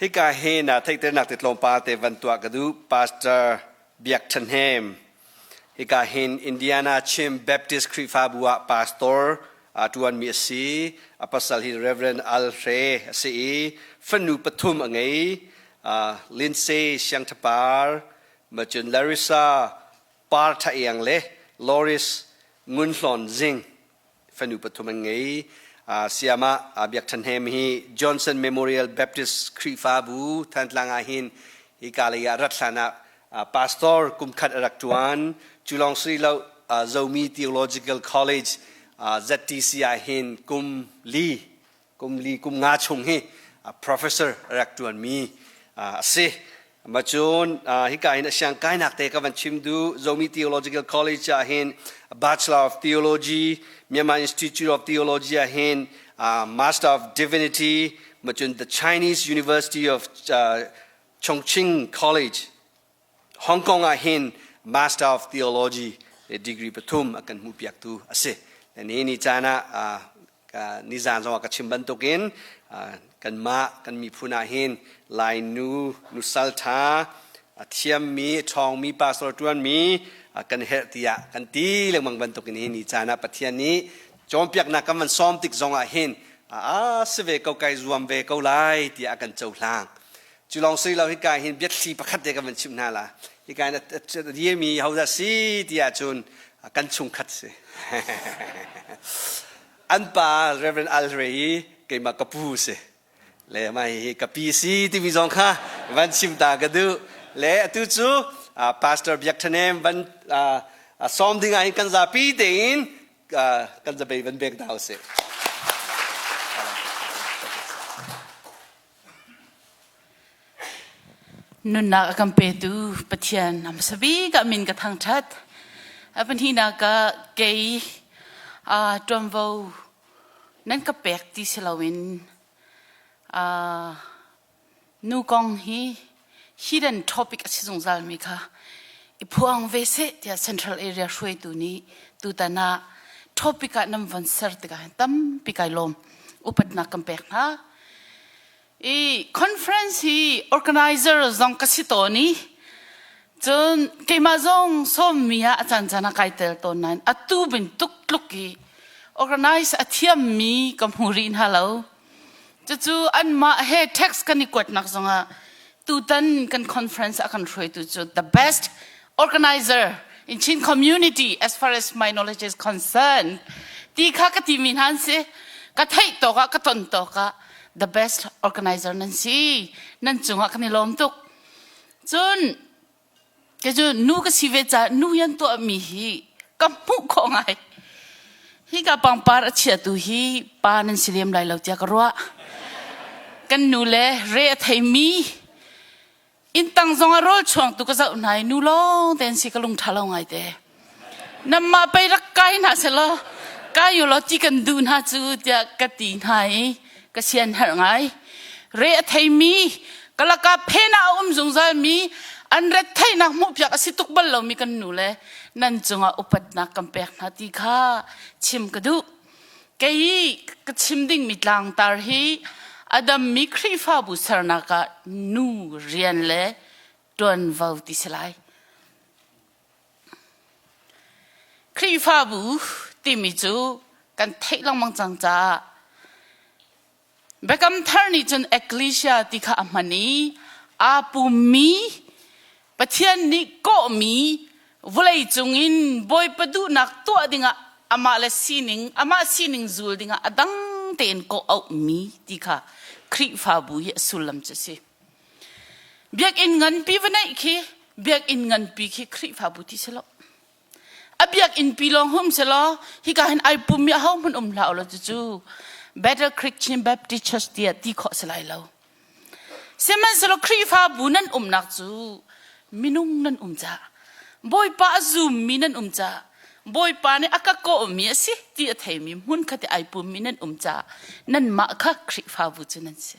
ฮิกาเฮน่ะที่เตนักติดลมปาเตวันตัวกระดูพาสเตอร์เบียกทันเฮมฮิกาเฮนอินเดียนาชิมแบปติสคริฟาบัวพาสเตอร์ตัวนมีสีอัปสัลฮิเรเวนอัลเรสีฟันูปทุมอังไงลินเซ่เชียงทปาร์มาจนลาริซาปาร์ทเอียงเล่ลอริสงุนหลอนซิงฟันูปทุมอังไงเสียมาเบียกทันเฮมฮีจอห์นสันเมโมเรียลแบปติสคริฟาบูทันตลางอาหินฮิกาลียรัตนาพาสเตอร์กุมขัดรักจวนจุลองศรีเลวโซมีทีโอโลจิคอลคอลเลจZTC อาหินกุมงาชงฮีprofessor รักจวนมีเสมาจนฮิกาหินเสียงกายนักเตะกันชิมดูโซมีทีโอโลจิคอลคอลเลจอาหิน Bachelor of Theology Myanmar Institute of Theology ahin Master of Divinity มาจน the Chinese University of Chongqing College Hong Kong ahin Master of Theology degree ปฐุมอากันมุปยักตูอาศัยแต่นี้นิจานะนิจานสวากับชิมบันตุกินกันมีผู้นาหินลายนุสัลธาเทียมมีทองมีปาสโตรตวนมีกันเฮติยากันตีเรื่องบางบรรทุกนี้นิจานะปะเทียนนี้จอมเปียกนักมันซ้อมติกจงอาหินสเวกเอาไก่รวมเวกเอาไล่ที่อากันเจ้าลางจุลองซื้อเราฮิกายหินเบียดสีประคัดเด็กมันชิมนาละฮิกายนั้นเยี่ยมีเขาจะสีที่อาจุนกันชุงคัดสิอันป่าเรเวนอัลเรย์เกี่ยมากระปูสิเลยมาฮิกะปีสีที่มีจงค่ะวันชิมตากระดูเลยตุจูพาสเตอร์เบียกทันเองวันซ้อมดิ้งไอ้กันจะปีเดินกันจะไปวันเบกดาวสินุนนักกันไปดูปะเทียนนำสบีกับมินกับทางชัดเป็นที่นักเกย์จอมโวนั่นก็แปลกที่สลาวินนูกองฮีhidden topic สิ่งสำคัญค่ะอีพวงเวสที่ central area ช่วยตัวนี้ตัวแต่น่ะ topic นั้นวันเสาร์ที่กันตั้มปีกายลมอุปนักกันแปลกนะอี conference ที่ organizer จงกสิโตนี้จนเกี่ยมาจงสมีอาจารย์นักไก่เตลตัวนั้นอัตุบินตุกลุกี organize อาเทียมมีกับหูรินฮัลโหลจู่ๆอันมาเฮ text กันนี่กวดนักจงอ่ะตัวตันกัน conference อากันช่วยตัวจู่ the best organizer in Chin community as far as my knowledge is concerned ที่ข้าก็ที่มีนั่นสิก็ไทยตัวก็ต้นตัวก็ the best organizer นั่นสินั่นจงอ่ะกันนี่ล้มตุกจนก็จู่นูก็สิเวจ่านูยันตัวมีฮีก็มุกของไงฮีก็ปังปาร์เชียตัวฮีปานันสิเลียมไหลเหล่าเจ้ากรัวกันนูเล่เรทให้มีอินตังจงอรอช่วงตุกจะอุ่นไหนูลงเต็นสิกลุงทะลงไงเต้นำมาไปรักไก่น่ะเสร็จแล้วไก่อยู่แล้วที่กันดูน่าจูจะกตีนไหก็เสียนหายไงเรทให้มีก็แล้วก็เพน่าจงใจมีอันเรทให้นักมุกอยากสิตุกบัลเรามีกันนูเล่นั่นจงอุปนักกำแพงนาทีข้าชิมกระดูแกยี่ก็ชิมดิ่งมิดลังตาฮีNgandammi Khrihfabu Sernak nu Rian Le Tuanvoที่สลายKhrihfabuที่มีจูกันเทลังมังจังจ้าเบกำทาร์นิจนเอกลิชาที่ข้ามันนี้อาปูมีปะเทียนนี้ก็มีวุเลยจงอินบอยประดูนักตัวดิ่งอามาเลซีนิงจูลดิ่งอดังเต็นก็เอามีที่ข้าKhrihfabu ye sulam chase biak in ngan pi vanai khi biak in ngan pi khi Khrihfabu ti selo abiak in pi long hum selo hi ka han ai pum ya hom mun la lo chu better Christian Baptist Church ti kho selai lo seman selo Khrihfabu nan nak chu minung nan ja boy pa zoom minan ja boy pa ne akako mi si ti athai mi mun khati ai pum minan cha nan ma kha Khrihfabu chunan se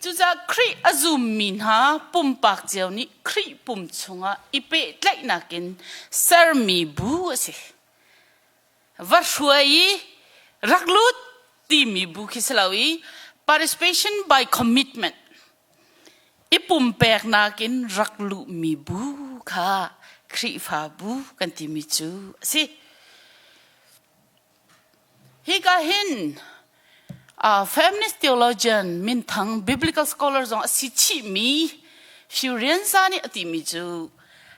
chu za khri azum min ha pum pak cheu ni khri pum chunga ipe tlai na kin sar mi bu se va shwai raklut ti mi bu khislawi participation by commitment ipum pek nakin raklu mi bu kha Khrihfabu kan ti mi chu si hi ka hin feminist theologian min thang biblical scholars on si chinmi Rian zani ati mi chu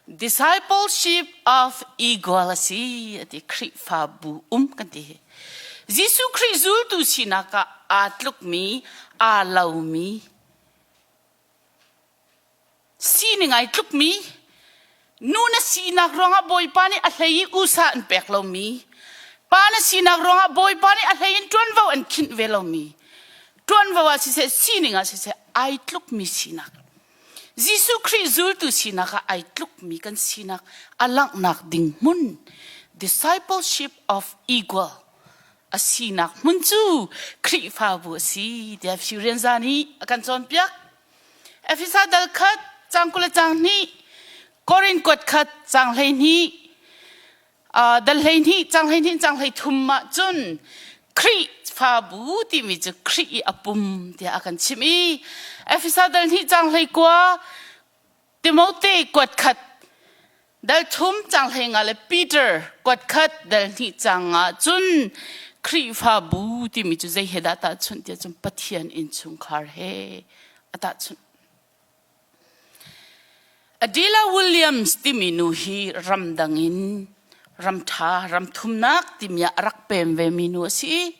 discipleship of equality ati Khrihfabu kan ti Jisu Khrihzul tu sinaka atluk mi alau mi siningai tluk mi nuna sinak ronga boy pani ahlei usa an peklo mi pana sinak ronga boy pani ahlei tuanvo an kin velo mi tuanvo si se sininga si se ai tluk mi sinak Jisu Khrihzul tu sinaka ai tluk mi kan sinak alak nak ding mun discipleship of equal asinak munchu Khrihfabu si dia Rian zani akan chon Biak efisa dal khat changkula chang ni korin kot khat chang hlei ni dal hlei ni chang hlei thumma chun Khrihfabu ti mi chu Khrih apum dia akan chimi efisa dal ni chang hlei kwa Timothy kot khat dal thum chang hlei nga le Peter kot khat dal ni changa chun Khrihfabu ti mi chu zai hedata chun tia chun pathian in chung khar he ata chun Adela Williams ti minu hi ramdangin ramtha ramthumnak timya rakpem ve minu si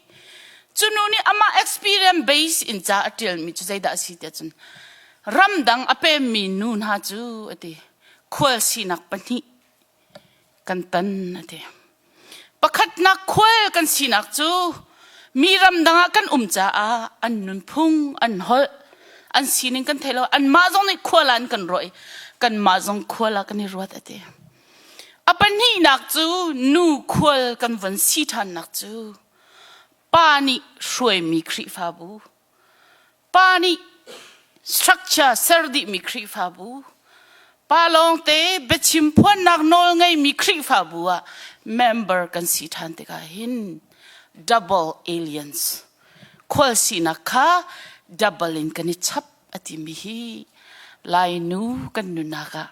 chununi ama experience base in cha atil mi chu zai da si tia chun ramdang ape minu na chu ati khol sinak pani kan tan ati pakhat na khol kan sinak chu mi ramdanga kan umcha a an nun phung an hol an sining kan thelo an ma jong ni kholan kan roi kan ma jong khola kan ruat ate apan hi nak chu nu khol kan van si than nak chu pani shroi mi Khrihfabu pani structure sardi mi Khrihfabu palong te bechim phon nak nol ngai mi Khrihfabu a member kan si than te ka hin double aliens khol si nakha double in kan chap ati mi hi lai nu kan nu naka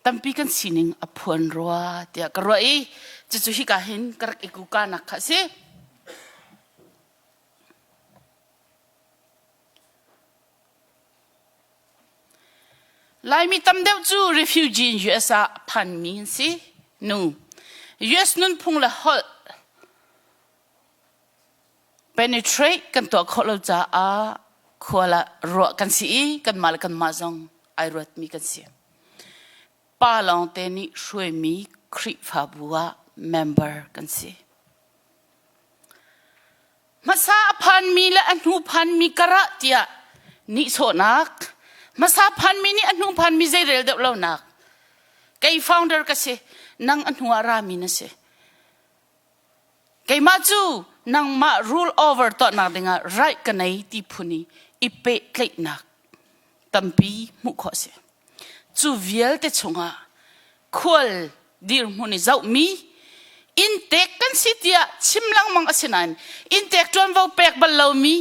tampi kan sining aphuan roa tia karoi chu hi ka hin karak ikuka nakha se lai mi tamdeu chu refugee in USA phan mi si nu US nun phung la hol penetrate kan to kholo cha a khola ro kan si kan mal kan mazong ai rot mi kan si palong te ni shroi mi Khrihfabu member kan si masa phan mi la anu phan mi kara tia ni so nak masa phan mi ni anu phan mi zai rel de lo nak kai founder ka se nang anu ara mi na se kai ma chu nang ma rule over to na dinga right kanai ti phuni ipe klei nak tampi mu kho se chu viel te chunga khol dir muni zau mi in tek kan sitia chimlang mang asinan in tek ton vo pek ballo mi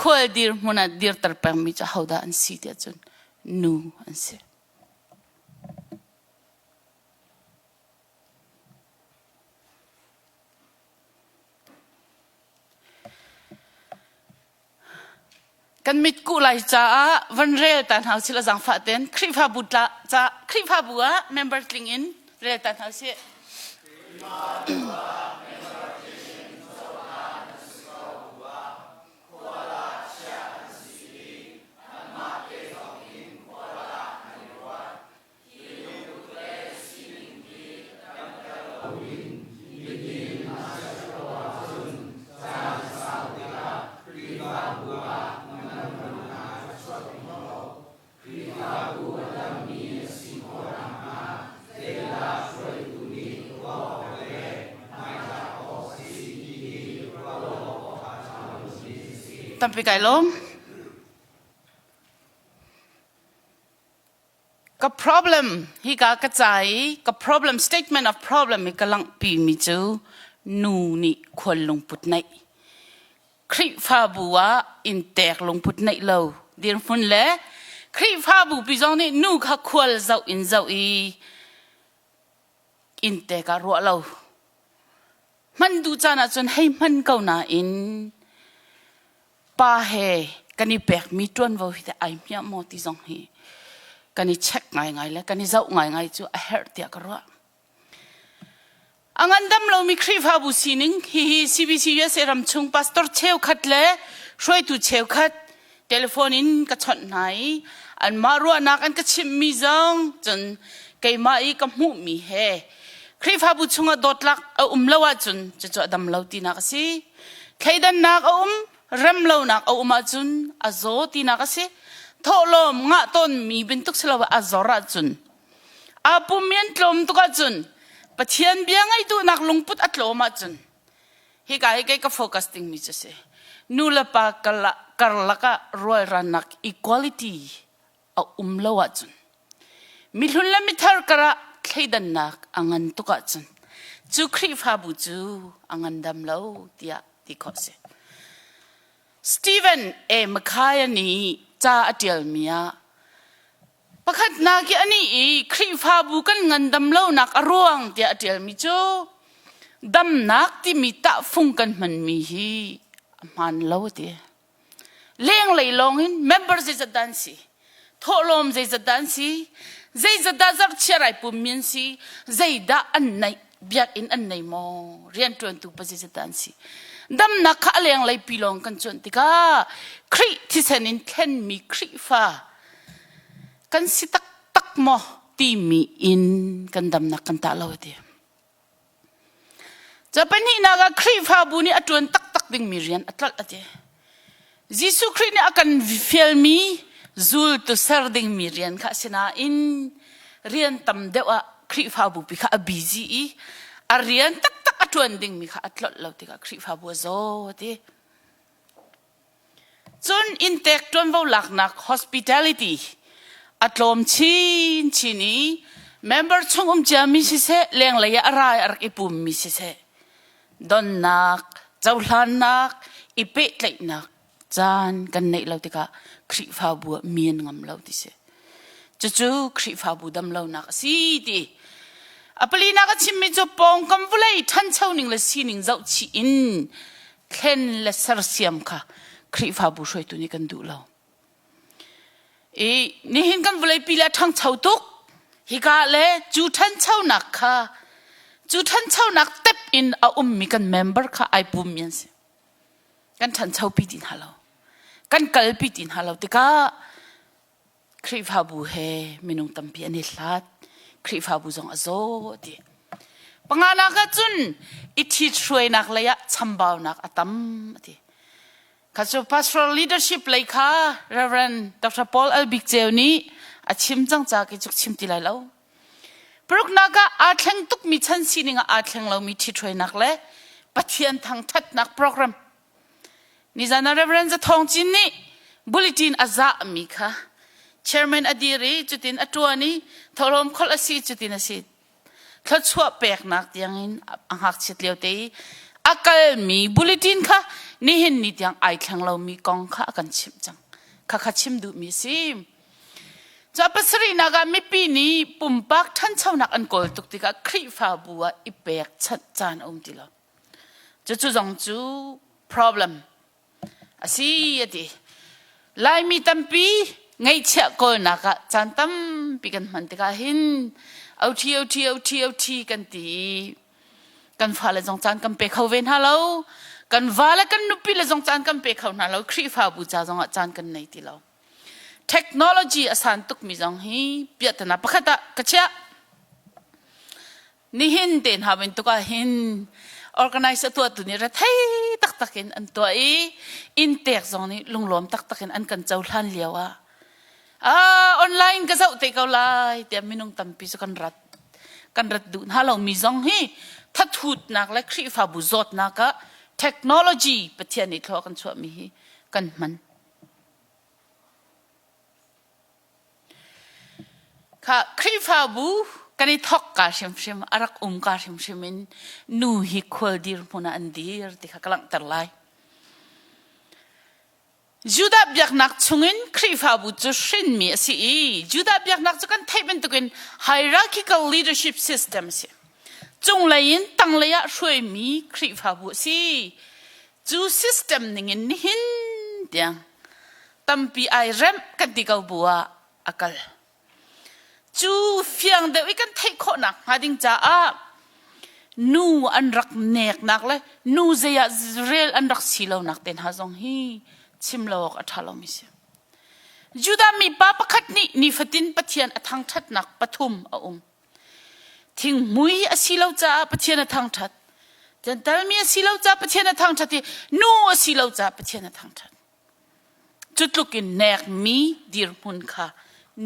khol dir muna dir tar pang mi cha hauda an sitia chun nu an se kan mit ku lai cha van rel tan hau sila jang fa ten Khrihfabu ta cha Khrihfabu member tling in rel tan hau se tampi kai lom ka problem hi ka chai ka problem statement of problem mi kalang pi mi chu nu ni khol lung put nai คริฟาบัวอินเตกลงพุทธในเราเดียนฟุนเล่คริฟาบุปิจงนี่นูขควลเจ้าอินเจ้าอินเตกรัวเรามันดูจานะจนให้มันเก่าหนาอินป้าเฮกันนี่แบกมีตวนว่าที่ไอเมียมอติจงฮีกันนี่เช็คไงแล้วกันนี่เจ้าไงจู่เฮร์เตียกรัวอังอันดำเรามีคริฟาบุสินิงฮีCBCUSAรำชงพาสตอร์เชลคัดเล่ช่วยตูเชลคัดเทเลโฟนินกระชอนไหนอันมารัวนักอันกระชิมมีจังจนไกมาอีกับมุมีเฮคริฟาบุชงอดอดลักเอาเลวจนจะจอดำเราตีนักสิใครดันนักเอารำเรานักเอามาจุนอาโซตีนักสิทอลมงะต้นมีเป็นตุกสลาวอาโซระจุนอาปุ่มเมียนลมตุกจุนปะเทียนเบียงไอตัวนักลงพุทธอัตโลมาจุนฮิกายก็โฟกัสติ้งมิจะเสนูละปากละกะรวยรันนักอีควอลิตี้เอาเลวจุนมิลุนละมิทาร์กระใครดันนักอังันตุกจุนจูคริฟาบุจูอังันดำเลวที่ติคอเสสตีเวนมคายนี่จ้าอเดียลมียประคัดนักอันนี้คริฟาบุกันงันดำเลวนักอร่วงที่อเดียลมีจูดำนักที่มีตาฟุงกันมันมีฮีมันเลวที่เลี้ยงเลยลงอิน members จะดันซีทอลมจะดันซีจะดันจักเชื่อไรปุ่มมินซีจะดันอันไหนเบียกอินอันไหนมอเรียนจวนตุปจะดันซีดำนักข้าเลี้ยงเลยปีลงกันจนติกาคริที่เซนินเคนมีคริฟ้ากันสิตักมอตีมีอินกันดำนักกันตาเลวที่จะเป็นนี่นักคริฟ้าบุนี่อจวนตักดิ่งมีเรียนอัตลัดที่ยิสุคริสเนี่ยอาการฟิลมีจูลตุเสร์ดิ่งมีเรียนข้าสินะอินเรียนตำเดว่าคริฟาบุพิข้าบิซีอาเรียนตักอจวนดิ่งมีข้าอัตลัดเราที่ข้าคริฟาบุโซที่จนอินเทคจนว่าหลักนัก hospitality อัตลมชินี member ชงจะมีสิเสเลี้ยงเลยอะไรอีปุ่มมีสิเสดอนนักเจ้าหลานนักอีเป็ดเลยนักจานกันในเราติกาคริฟาบัวมีนงำเราติเสจู่คริฟาบัวดำเรานักสีดีอปลีนักชิมมิจปองกัมวุเลยท่านเช่าหนึ่งละสีหนึ่งเจ้าชีอินเคนละสารเสียมค่ะคริฟาบัวช่วยตัวนี้กันดูเรานี่เห็นกัมวุเลยปีละทั้งเช่าตุกฮิกาเล่จูท่านเช่านักค่ะจูท่านเช่านักเต็บอินเอามีกันเมมเบอร์ค่ะไอปุ่มยันสิกันท่านเช่าปีดินฮาโลกันกัลปีดินฮาโลติกาคริฟาบูเฮมินุงตัมพีอันนี้ลัดคริฟาบูจงอโซดีปังอานักจุนอิทธิช่วยนักเลยะชัมบาวนักอัตมดีข้าจะ pastoral leadership เลยค่ะ Reverend Dr. Paul Albig เจวนี้อาชิมจังจากจุกชิมติไลเราปรุกนักอาเทงตุกมีชั้นสีนิงอาเทงเรามีทิช่วยนักเลยปฏิญทางทัดนักโปรแกรมนี่จะน่าเรียนจะท่องจินนี่บุลตินอาซามีค่ะ chairman อดีรีจุดตินอัตัวนี้ทรมคอลสีจุดตินสิทศวเปกนักยังอินอังหักเฉลียวเตยอากาศมีบุลตินค่ะนี่เห็นนิดยังไอแข็งเรามีกองค่ะกันชิมจังค่ะชิมดูมีซิมจะปัสรีนักมีปีนี้ปุ่มปักท่านเช่านักอันกอลตุกติกาคริฟาบัวอีเปกชัดจานอมติลาจะจู่จงจู่ problemอาศัยดีไล่มีตั้มปีไงเชื่อคนนักจันตั้มปีกันมันติกาหินเอาทีกันตีกันฟ้าเลยจงจันกันเปเขาเวนฮาโลกันฟ้าเลยกันนุปีเลยจงจันกันเปเขาหน้าเราคริฟาบูจาจงจันกันในที่เราเทคโนโลยีอาศัยตุกมีจงฮีเปียตนาประคัตกระเชะนี่หินเดินหาเป็นตุกาหินorganize ตัวตุนี้ระไทยตักกินอันตัวอินเตกซองนี้ลงหลอมตักกินอันกันเจ้าล้านเลียวออนไลน์ก็เจ้าเตะเขาไล่เดี๋ยวไม่นุ่งตั้มปีสุกันรัดดูฮัลโหลมีซองฮีทัดหุดนักและคริฟาบุจดนักเทคโนโลยีปฏิญาณทอกันชัวมีกันมันค่ะคริฟาบูกันนี่ทอกการชิมอารักการชิมนูฮิควลดีร์มุนาอันดีร์ที่ข้ากำลังตัดไล่ juda biak nak chungin Khrihfabu chu chinmi si juda biak nak chu kan thaiben tukin hierarchical leadership system si chung lain tang leya shui mi Khrihfabu si chu system ningin hin tiang tampi ai rem kan tikau bua akal chu fiang de kan thai kho nak hading cha a nu an rak nek nak le nu zeya real an rak silo nak ten ha zong hi chimlok athalo mi se juda mi pa pakhat ni fatin pathian athang that nak pathum a thing mui asilo cha pathian athang that jan dalmi asilo cha pathian athang that nu asilo cha pathian athang that chutlukin nek mi dir mun kha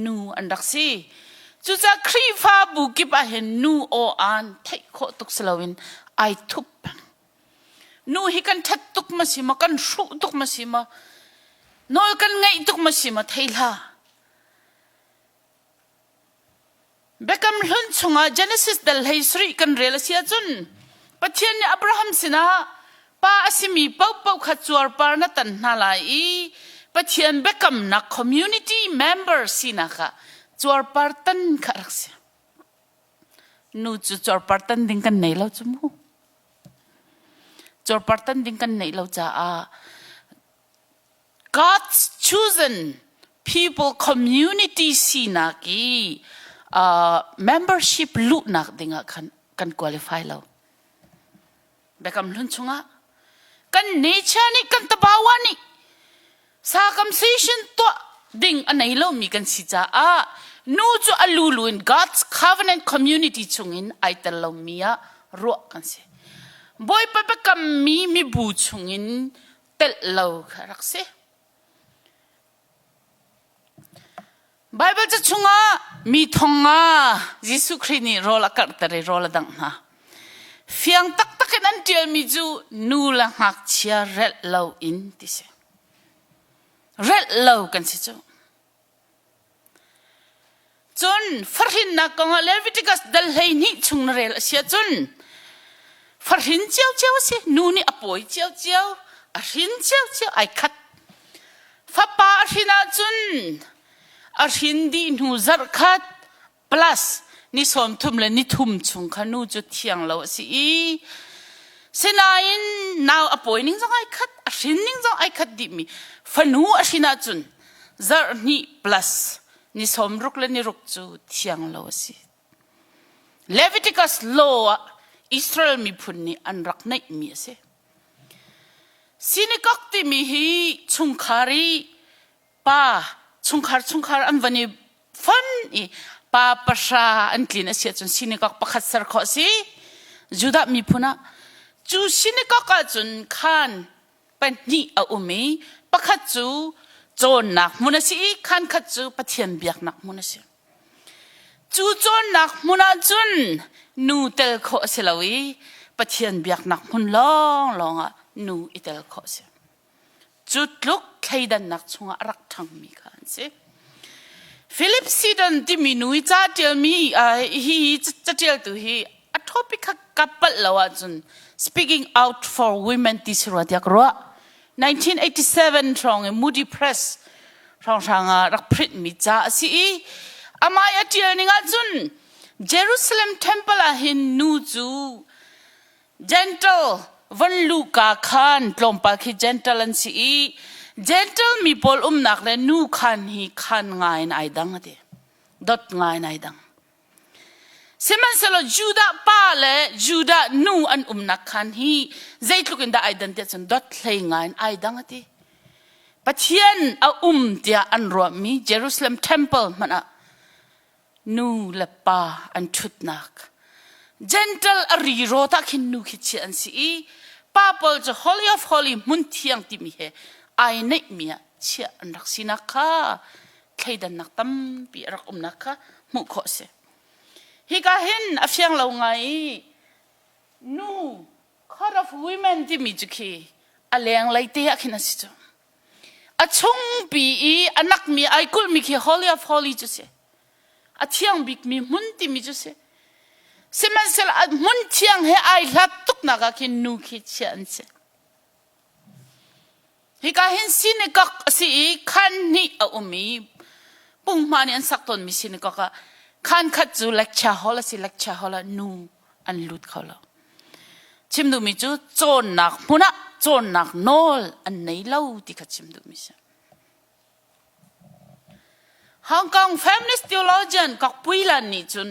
nu an rak si chu cha Khrihfabu ki pa hen nu o an thai kho tuk slawin ai thup nu hi kan that tuk ma sima kan shu tuk ma sima nol kan ngai tuk ma sima thaila bekam hlun chunga Genesis dal hisri kan relasia chun pathian ni Abraham sina pa asimi pau pau kha chuar par na tan na lai pathian bekam na community member sina kha chuar par tan kha raksia nu chu chuar par tan ding kan nei lo chumu chuar par tan ding kan nei lo cha a God's chosen people community sina ki membership lu nak dinga kan qualify lo bekam lun chunga kan nature ni kan tabawa ni circumcision to ding anai lo mi kan si cha a nu chu alulu in God's covenant community chungin aital lo mia ro kan se boy pa bekam mi bu chungin tel lo kharak se Bible cha chunga mi thonga Jesu Christ ni rola kartare rola dang na fiang tak tak an tial mi ju nu la hak chia red low in tise red low kan si chu chun farhin na kong Leviticus dal hei ni chung na rel sia chun farhin chiao chiao si nu ni apoi chiao chiao a rin chiao chiao ai khat fa pa rina chun a hindi nu zar khat plus ni som thum le ni thum chung khanu chu thiang lo si senain now appointing jong ai khat a rinning jong ai khat di mi fanu a rina chun zar ni plus ni som ruk le ni ruk chu thiang lo si Leviticus law Israel mi phun ni an rak nai mi se sinikak ti mi hi chungkhari pa chungkhar an vani fan I pa pasha an tlin asia chun sinikak pakhat sar kho si juda mi phuna chu sinikak ka chun khan pan ni a umi pakhat chu chon nak munasi khan khat chu pathian biak nak munasi chu chon nak muna chun nu tel kho selawi pathian biak nak mun long longa nu itel kho se chut luk khaidan nak chunga rak thang mi khan se Philip Sidon diminui cha tel mi hi chatel tu hi a topic kapal lawa chun speaking out for women tisra tiak ro 1987 trong Moody Press rong ranga rak print mi cha si amaya tel ninga chun Jerusalem temple a hin nu chu gentle van luka khan tlompa khi gentle an si gentle mi pol nak le nu khan hi khan ngai nai dang ate dot ngai nai dang seman selo juda pa le juda nu an nak khan hi zaitluk in da identity chun dot thlei ngai ai dang ate pathian a tia an ro mi Jerusalem temple mana nu le pa an thut nak gentle a ri ro ta khin nu khi chi an si papal jo holy of holy mun thiang ti mi he ai nei mia chia an rak sina kha thleidan nak tam pi rak nak kha mu kho se hi ka hin a fiang lo ngai nu court of women ti mi chu khi a leng lai te a khina si chu a chung pi anak mi ai kul mi khi holy of holy chu se a thiang bik mi mun ti mi chu se seman sel mun thiang he ai lat tuk na ka kin nu khi chian se ฮิกาเห็นสินกักสิขันนี่เอามีปุ่งมานี่อันสักตนมีสินกักขันขัดจูเล็กชาฮอลสิเล็กชาฮอลนูอันลุดเขาละชิมดูมิจูโจนนักมุนะโจนนักโนลอันไหนเล่าที่ขัดชิมดูมิเสฮ่องกง feminist theologian กักปุยลันนี่จุน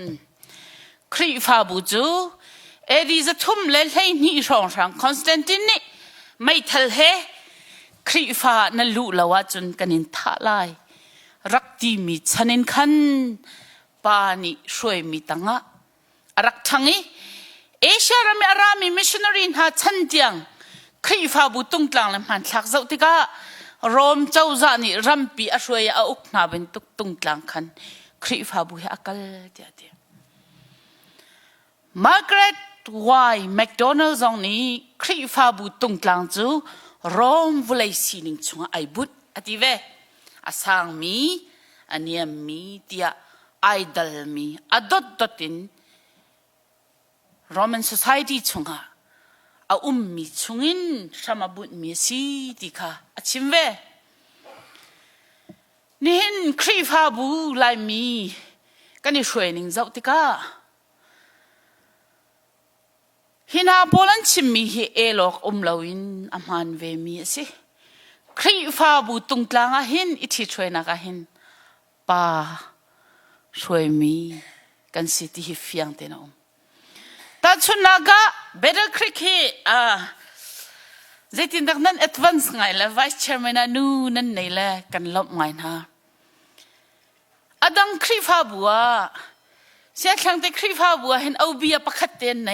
ครีฟาบูจูเอดีจะทุ่มเล่ให้นี่รองรังคอนสแตนตินนี่ไม่ทัลเฮครีฟานั่นรู้แล้วว่าจุนกันอินท่าลายรักที่มีชันินขันปานิช่วยมีตังะรักทั้งนี้เอเชียรามีอารามีมิชชันนารีนหาชันเตียงครีฟาบุตุงกลางลำพันหลักเจ้าติกาโรมเจ้าจานี่รัมปีอช่วยเอาอุกนาเป็นตุงกลางคันครีฟาบุเฮอักลเดียดมาร์กาเร็ตไวแมคโดนัลด์ตรงนี้ครีฟาบุตุงกลางจูโรมวุเลยสีนิงชงไอบุตอติเวอาสังมีอันนี้มีเดียไอดอลมีอดดตินRoman society ชงะเอามีชงอินสมาบุตมีสีดีค่ะอาชิมเวนี่เห็นครีฟาบูไลมีกันนี่ช่วยนิ่งเจ้าติกาฮินาโบลันชิมมีเฮเอลอกลาวินอามันเวมีสิครีฟาบูตุงกลางเห็นอิทธิช่วยนักเห็นป้าช่วยมีกันสิที่ฮิฟยังเตนแต่ชุนนักเบเดอร์คริกฮีเจตินดักนั้นแอดวานซ์ไงละไวส์แชร์แมนนูนั่นไหนละกันลบไงนะอดังครีฟาบัวเสียขังแต่ครีฟาบัวเห็นเอาเบียประคัดเต็นไหน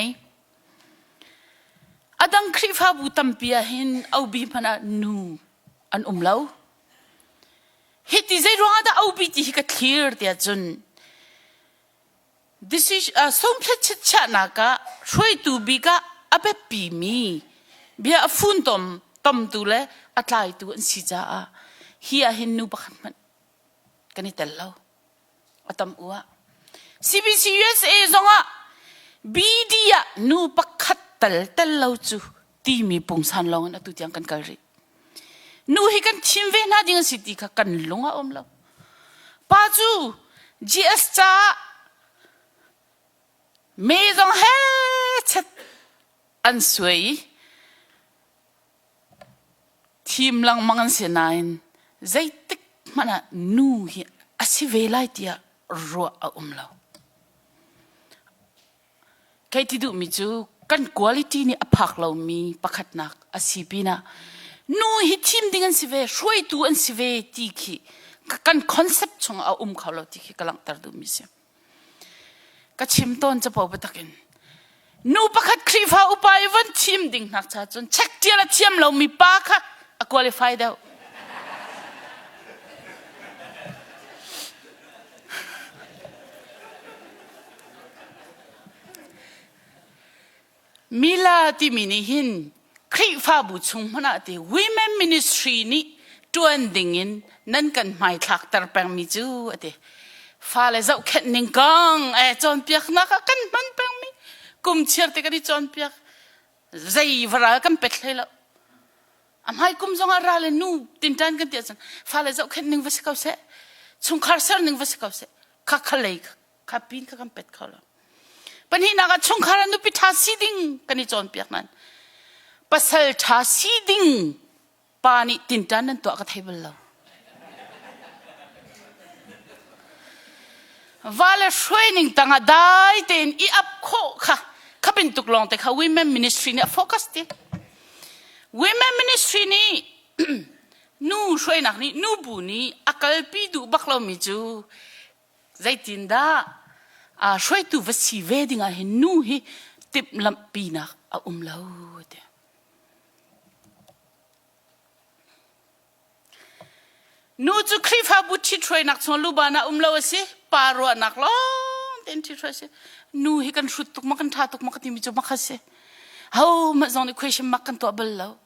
อดังครีฟาบูตัมเปียเห็นเอาบีมันนูอันเล่าฮิตที่ใจร้องได้เอาบีที่ฮิกเคลียร์เดียจนdecision สมเพชชะนักช่วยตูบิกะอเบปีมีเบียฟุนตอมตูเลอัตไลตูอันสิจ้าเฮียเห็นนูบักมันกันนี่เตลล์อัตมอัว CBCUSA ซงะบีดียนูบักขัดเตลล์จูตีมีปุ่งสันลงอันตุยังกันกะรีนูฮิกันทิมเวน่าดิงสิติค่ะกันลงอ่ะเราป้าจู GS จ้าไม่ต้องเฮ็ดอันสวยทีมลังมังเสนายใจติกมันนูฮีอาศัยเวลาที่รัวเราแค่ที่ดูมิจูกันคุณภาพนี่อภักเรามีประคัดนักอาศัยปีน่ะนูฮีทีมดิ้งอันสิเวช่วยตัวอันสิเวที่ขี้กันคอนเซ็ปต์ชงเขาเราที่ขี้กำลังตัดดูมิเสียก็ชิมต้นจะพอไปตักินนูประคัดครีฟาอุปายวันทีมดิ่งนักชาจนเช็คเทียละทีมเรามีปากค่ะคุริฟายเดียวมิลาที่มินิหินครีฟาบุชงมันอาทิ Women Ministry นี่ตัวดิ่งอินนั่นกันไม่ทักตระแปงมิจูอาทิฟ้าเลยเจ้าแค่นิ่งกังจอนเปียกนักกันมันแปงมิกุมเชียร์ติกันที่จอนเปียกใจวรากันเป็ดเลยละอำให้กุมจงอาราเลนูตินตันกันเดียจันฟ้าเลยเจ้าแค่นิ่งวัสเขาเสชงคาร์เซอร์นิ่งวัสเขาเสข้าขเลยข้าปีนข้ากันเป็ดเขาละปัญหานักชงคาร์นุปิทาซีดิ้งกันที่จอนเปียกนั้นปัสสาวะทาซีดิ้งปานิตินตันนั้นตัวก็เทเบิลละว่าเลยช่วยนิ่งตั้งได้เต็นอีอัพโคค่ะข้าเป็นตุกลองแต่ข้า Women Ministry เนี่ยโฟกัสที่ Women Ministry นี่นูช่วยนักนี่นูบุนี่อักลปีดูบักเรามิจูใจตินดาช่วยตัววัดสีเวดิ่งเห็นนูฮีติบลำปีนักเล่าเดียนูจูครีฟาบุตรช่วยนักส่วนลูบานะเล่าสิปารัวนักล้อเต็นที่ช่วยสินูฮิกันชุดตุกมากันท่าตุกมากันที่มิจูมาคัสสิเฮามาจงใน question มากันตัวเบลล์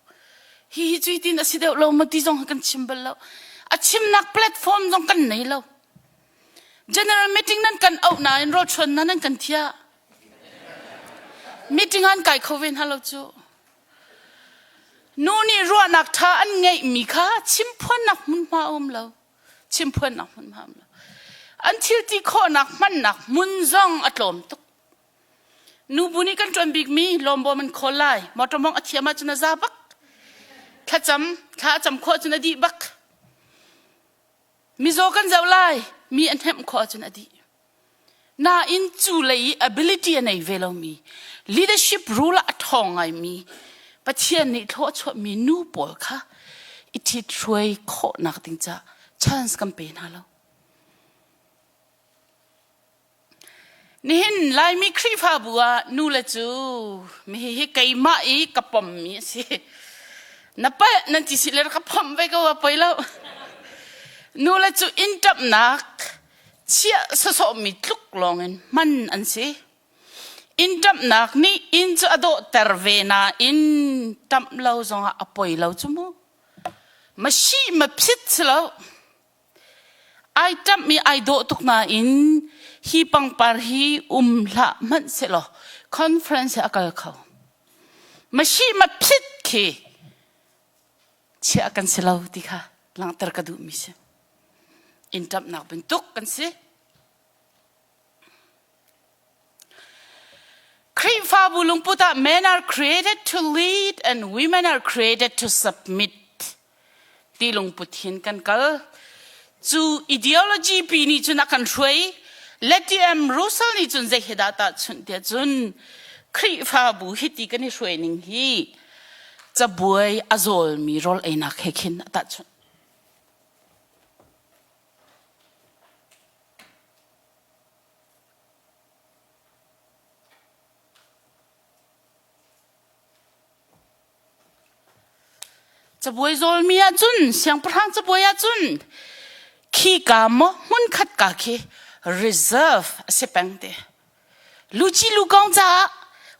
ฮีจุยตินอาศัยเดียวเรามาที่จงกันชิมเบลล์อาชิมนักแพลตฟอร์มจงกันไหนเรา general meeting นั้นกันเอาหน้าin road show นั้นกันเทีย meeting อันไก่โควิดฮัลโหลจู นู่นนี่รัวนักท่าอันไงมีค่ะชิมพวนนักมุนมาเราชิมพวนนักมุนมาเราอันที่ที่ข้อนักมันนักมุนซองอัดลมตุกนูบุนี่กันจนบิ๊กมีลมบอมันคนไล่มอตมองอัธยามาจนซาบักข้าจำข้อจนอดีบักมีโซกันเจ้าไล่มีอันแทมข้อจนอดีน่าอินจูเลย ability อันไหนเวลามี leadership rule อัดทองไงมีประเทศนี้ทั่วชดมีนูปอลค่ะอิทธิช่วยข้อนักติงจ้า chance กันเป็นฮะเรานี่เห็นลายมีครีฟาบัวนูเลจูมีให้ไก่มาอีกับปมมีสินับไปนั่นที่สิเลร์กับปมไปก็ว่าไปแล้วนูเลจูอินทับนักเชี่ยสะมีทุกลองเงินมันอันสิอินทับนักนี่อินจะอดเตอร์เวน่าอินทับเราจงอาป่วยเราจุโมมาชีมาพิษเราไอทับมีไอโดตุกนาอินฮีปังปาร์ฮีละมันเสร็จแล้วคอนเฟรนซ์อะไรเขามาชีมาพิษเคเชื่อกันเสร็จแล้วที่ค่ะหลังตระกดูมิเสอินทับนักเป็นตุกกันสิคริฟาบุลุงพุทธ men are created to lead and women are created to submit ที่ลุงพุทธเห็นกันกันจู ideology ปีนี้จุนักกันช่วยlet them rusal ni chun ze hidata chun dia chun khri fa bu hiti kan ni shwening hi cha buai azol mi rol aina khekhin ata chun cha buai zol mi a chun siang prang cha buai a chun khi ka mo mun khat ka khi reserve sepang de luchi lugong za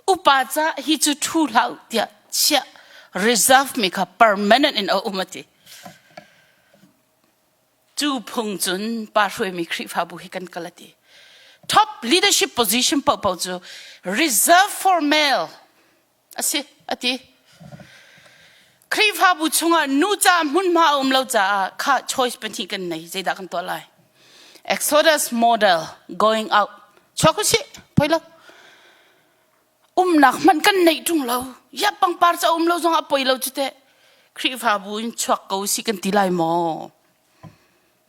upa za hi chu thu lau dia chia reserve me ka permanent in umati chu phung chun pa hroi mi khri fa bu hi kan kalati top leadership position pa pa chu reserve for male ase ati khri fa bu chunga nu cha mun ma lo cha kha choice pen thi kan nei zeda kan to lai Exodus model going out cho có gì phải lo nạc mình cần này trung lâu ya bằng par cho lâu trong apoi lâu chứ thế khi phá buin cho câu gì cần tí lại mò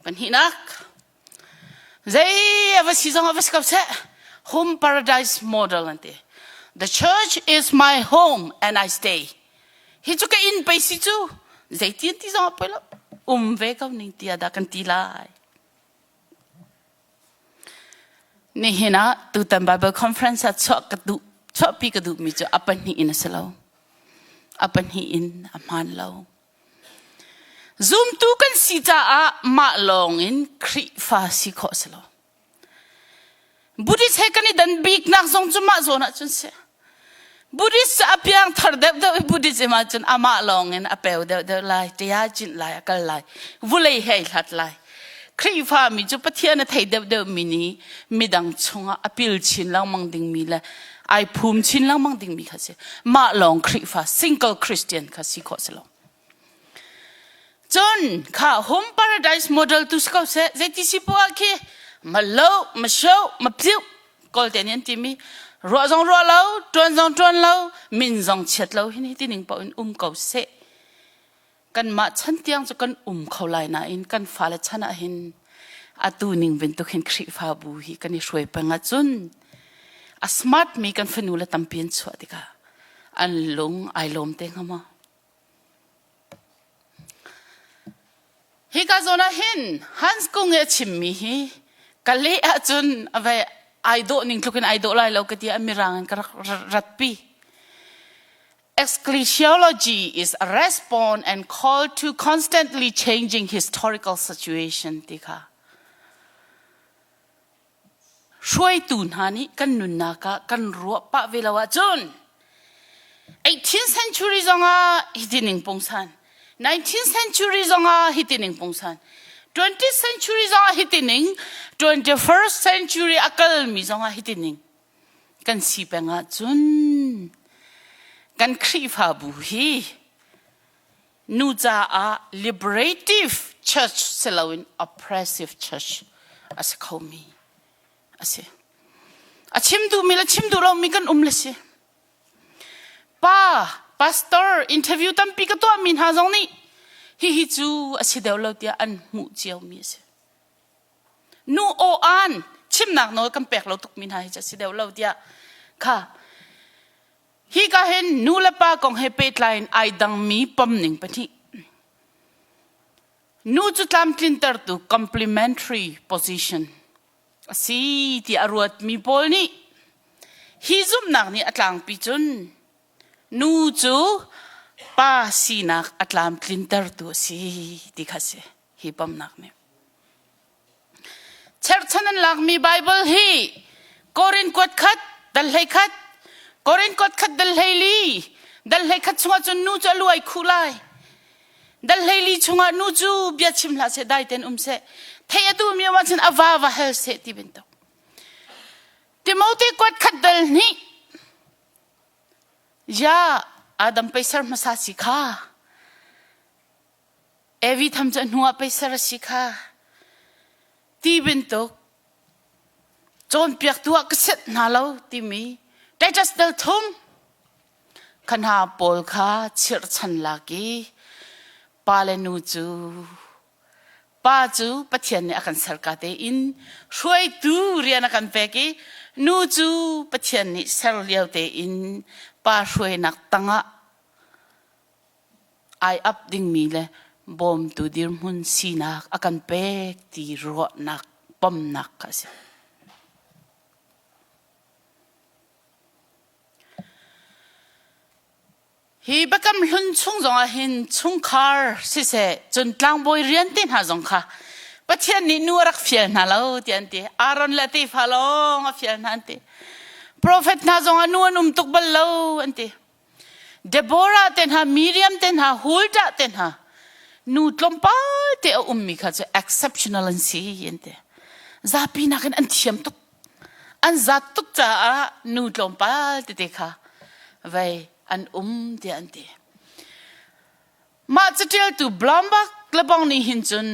bên hi nắc dây avasi trong avasi cấp sẽ home paradise model ante the church is my home and I stay hi cho cái in base chứ dây tiền tí trong apoi lâu về câu này tí ada cần tí lạiนี่เห็นนะตัวแต่ Bible Conference ชอบกระดูชอบพี่กระดูมีจะอัปนีอินสลาวอัปนีอินอามันลาว Zoom ตัวกันสิจ้ามาลองอินคริฟาสิขอสลาวบุริษให้กันนี่ดันบิ๊กนักทรงจุมาโซนะจนเสียบุริษอภิยังทอดเด็บบุริษมาจนอามาลองอินอเปลเด็บไล่เตียจินไล่กันไล่วุเลยให้หัดไล่คริฟามีจุปะเทียนไทยเดิมมินีมีดังชงอภิลชินลังมังดิงมีละไอภูมิชินลังมังดิงมีค่ะสิมาลองคริฟา single Christian ค่ะสิขอสลองจนข้า home paradise model ตุสเขาเสเจติสิปัวคีมาเล่ามาโชว์มาพิ้วกอลเทนยันติมีรัวจงรัวเล่าจวนจงจวนเล่ามินจงเช็ดเล่าที่นี่ที่หนึ่งปอนเขาเสกันมาฉันเตียงจะกันเขาไล่นะอินกันฟ้าและฉันเห็นอาตูนิงเป็นตัวเห็นคริฟาบูฮีกันช่วยปังจุนอาสมาร์ทมีกันฟินูและตั้มเปลี่ยนสวัสดิกาอันลงไอลมเต็งมาฮิกาโซนาเห็นฮันส์กงเอชิมมีฮีกันเละจุนเอาไว้ไอโดนิงทุกคนไอโดไล่เราก็ที่อเมริกันกันรัดปี Ecclesiology is a response and call to constantly changing historical situation ติค่ะช่วยตูนหานี้กันนุนนักกันรัวปะเวลาว่าจน 18th century จงฮิตินิงปงสัน 19th century จงฮิตินิงปงสัน 20th century จงฮิตินิง 21st century อักลมีจงฮิตินิงกันสีเป็นจนกันคริฟาบูฮี nu cha a liberative church selawin oppressive church as khomi ase achim du mila chim du lo mi kan le se pastor interview tam pi ka to min ha jong ni hi chu ase deu lo tia an mu chiao mi se nu o an chim nak no kam pek lo tuk min ha cha si deu lo tia kha hi ka hen nu la pa kong he petline ai dang mi pom ning pati nu chu tlam clinter tu complementary position si ti aruat mi pol ni hi zum nak ni atlang pi chun nu chu pa si nak atlam clinter tu si ti khase hi pom nak me cherchanan lak mi bible hi korin kot khat dal hai khat korin kot khat dal hai li dal hai khat chunga chun nu cha luai khulai dal hai li chunga nu chu bia chim la se dai ten se thei atu mi wa chin awa hel se ti bin to timothy kot khat dal ni ya adam paisar masa sikha evi tham cha nuwa paisar sikha ti bin to chon piak tuwa kaset na lo ti mi dai just dal thum kan ha pol kha chir chan la ki pa le nu chu pa chu pathian ne akan sarka te in shoi tu rian akan pe ki nu chu pathian ni sar liao te in pa shoi nak tanga ai up ding mi le bom tu dir mun sinak akan pek ti ro nak pom nak ka se hi bakam hun chung zong a hin chung khar si se chun tlang boy rian tin ha zong kha pathian ni nurak fiel na lo tian ti aron la ti phalong a fiel na ti prophet na zong anu num tuk bal lo anti deborah ten ha miriam ten ha hulda ten ha nu tlompa te ummi kha che exceptional an si ente zapi na kan an thiam tuk an zat tuk cha a nu tlompa te kha vai an te ante ma chatel tu blamba klabang ni hinchun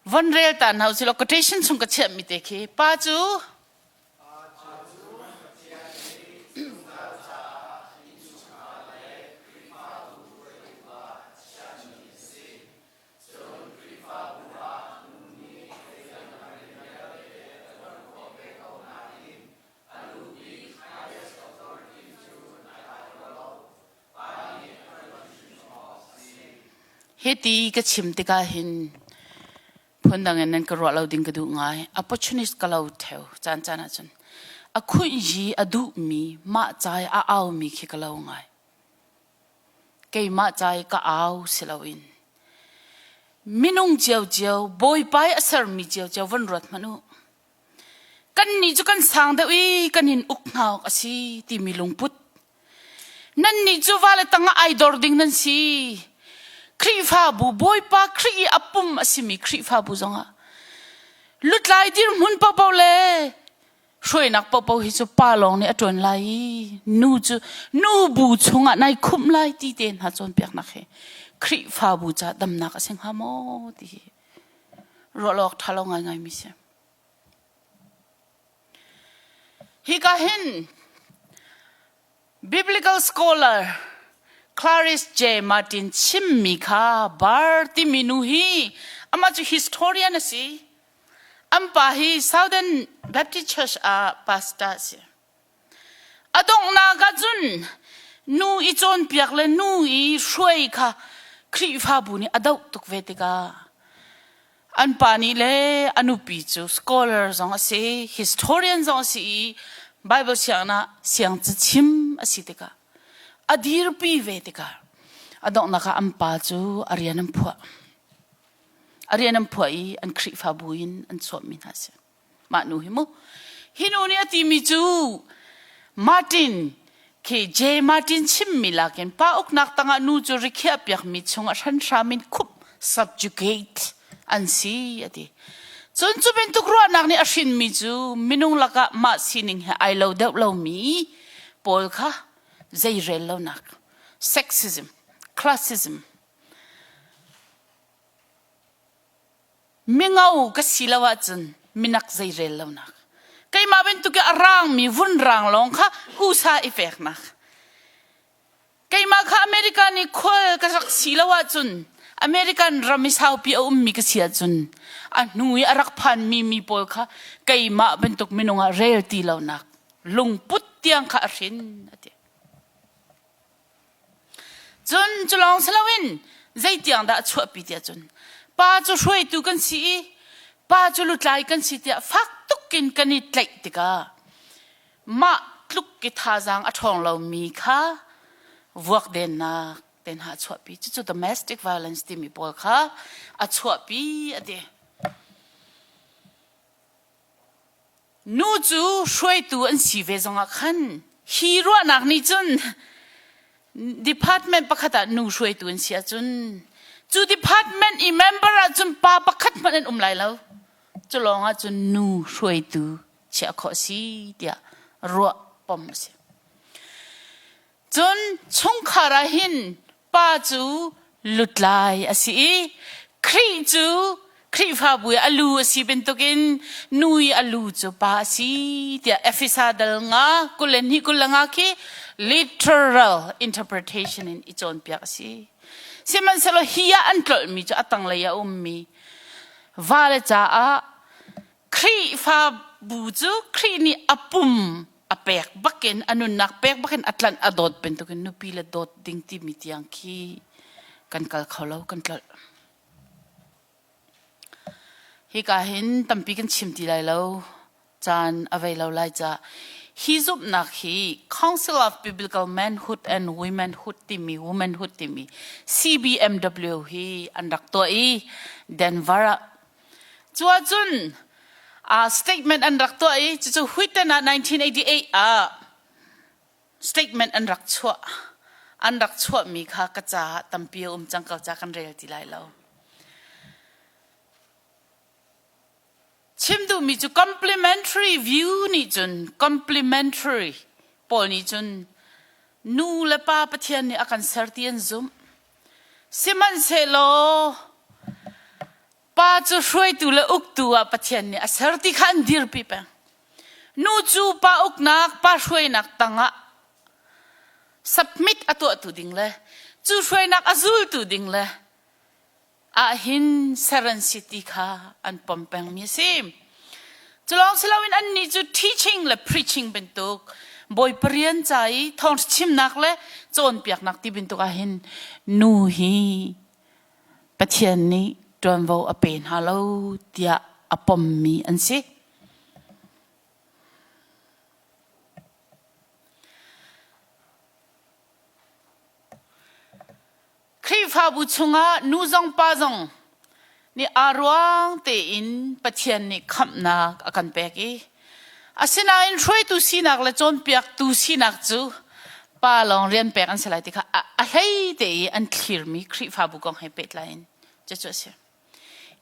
von rel tan house lo quotation chung ka chem mi te ke pa chu heti ka chimte ka hin phondang en ka ro lo ding ka du ngai opportunist ka lo theu chan chana chun a khu ji adu mi ma chai a au mi khi ka lo ngai ke ma chai ka au silawin minung jiao jiao boy pai asar mi jiao jiao van rot manu kan ni chu kan sang de wi kan hin uk nau asi ti mi lung put nan ni chu wala tanga ai dor ding nan si Khrihfabu boy pa khri apum asimi Khrihfabu zonga lutlai dir mun pa pa le shoi nak pa pa hi chu pa long ni aton lai nu bu chunga nai khum lai ti ten ha chon pek na khe Khrihfabu cha dam nak aseng ha mo ti ro lok thalong ngai ngai mi se hi ka hin biblical scholar Clarice J. Martin chinmi kha barti minuhi amachu historian asi ampa hi Southern Baptist Church a pastor si adong na ga jun nu I chon piak le nu I shoi kha Khrihfabu ni adau tuk vetika anpa ni le anupi chu scholar zong asi historian zong si Bible siang chi chim asi tika adir pi vetika adong naka ampa chu arianam phua I an Khrihfabu in an chom min ha se ma nu hi mo hinu ni ati mi chu Martin ke J Martin chimmi la ken pa ok nak tanga nu chu rikhya pyak mi chunga than shamin khup subjugate an si ati chun chu ben tuk ro nak ni ashin mi chu minung laka ma sining he I lo deuh lo mi pol kha zai rel lo nak sexism classism mi ngau ka silawa chun minak zairel lo nak kai ma ben tu ke arang mi vun rang long kha USA effect nak kai ma kha America ni khol ka rak silawa chun American ramisau pi mi ka sia chun anui arak phan mi pol kha kai ma ben tuk minunga rel ti lo nak lung put tiang kha rin ati chun chulong salawin zai tiang da chua pi tia chun pa chu shroi tu kan si pa chu lu tlai kan si tia fak tuk kin kan it tlai tika ma tluk ki tha jang a thong lo mi kha work den na ten ha chua pi chu domestic violence ti mi pol kha a chua pi ade nu chu shroi tu an si ve zonga khan hero nak ni chun department pakhata nu shroi tu an sia chun chu department I member a chun pa pakhat man an lai lo chu longa chun nu shroi tu che kho si dia ro pom se chun chung khara hin pa chu lutlai asi khri chu Khrihfabu alu asi bentokin nui alu chu pa si dia efisadal nga kulen hi kulanga ki literal interpretation in ichon piak si siman selo hiya antlol mi chu atang laya ummi vale cha a Khrihfabu chu khri ni apum apek baken anun nak pek baken atlan adot bentokin nupila dot ding ti mitiang ki kan kal kholo kan kal hi ka hin tampi kan chimti lai lo chan avai lo lai cha hi zup nak hi Council of Biblical Manhood and Womanhood timi womanhood timi CBMW hi andak to I Denver chua chun a statement andak to I chu huitana 1988 statement andak chua mi kha ka cha tampi changkal cha kan rel ti lai lo chimdu mi chu complementary view ni chun complementary pol ni chun nu le pa pathian ni akan sartian zum siman se lo pa chu shroi tu le uk tu a pathian ni asarti khan dir pi pa nu chu pa uk nak pa shroi nak tanga submit atu ding le chu shroi nak azul tu ding le a hin saran city kha an pompeng mi sim chulong silawin an ni chu teaching le preaching bentuk boy prian chai thong chim nak le chon piak nak ti bentuk a hin nu hi pathian ni Tuanvo a pen halo tia apom mi an si Khrihfabu chunga nu zong pa zong ni arwang te in pathian ni khamna akan peki asina in throi tu sinak le chon piak tu sinak chu pa long rian pek an selai ti kha a hei te an clear mi Khrihfabu kong he pet lain cha cha se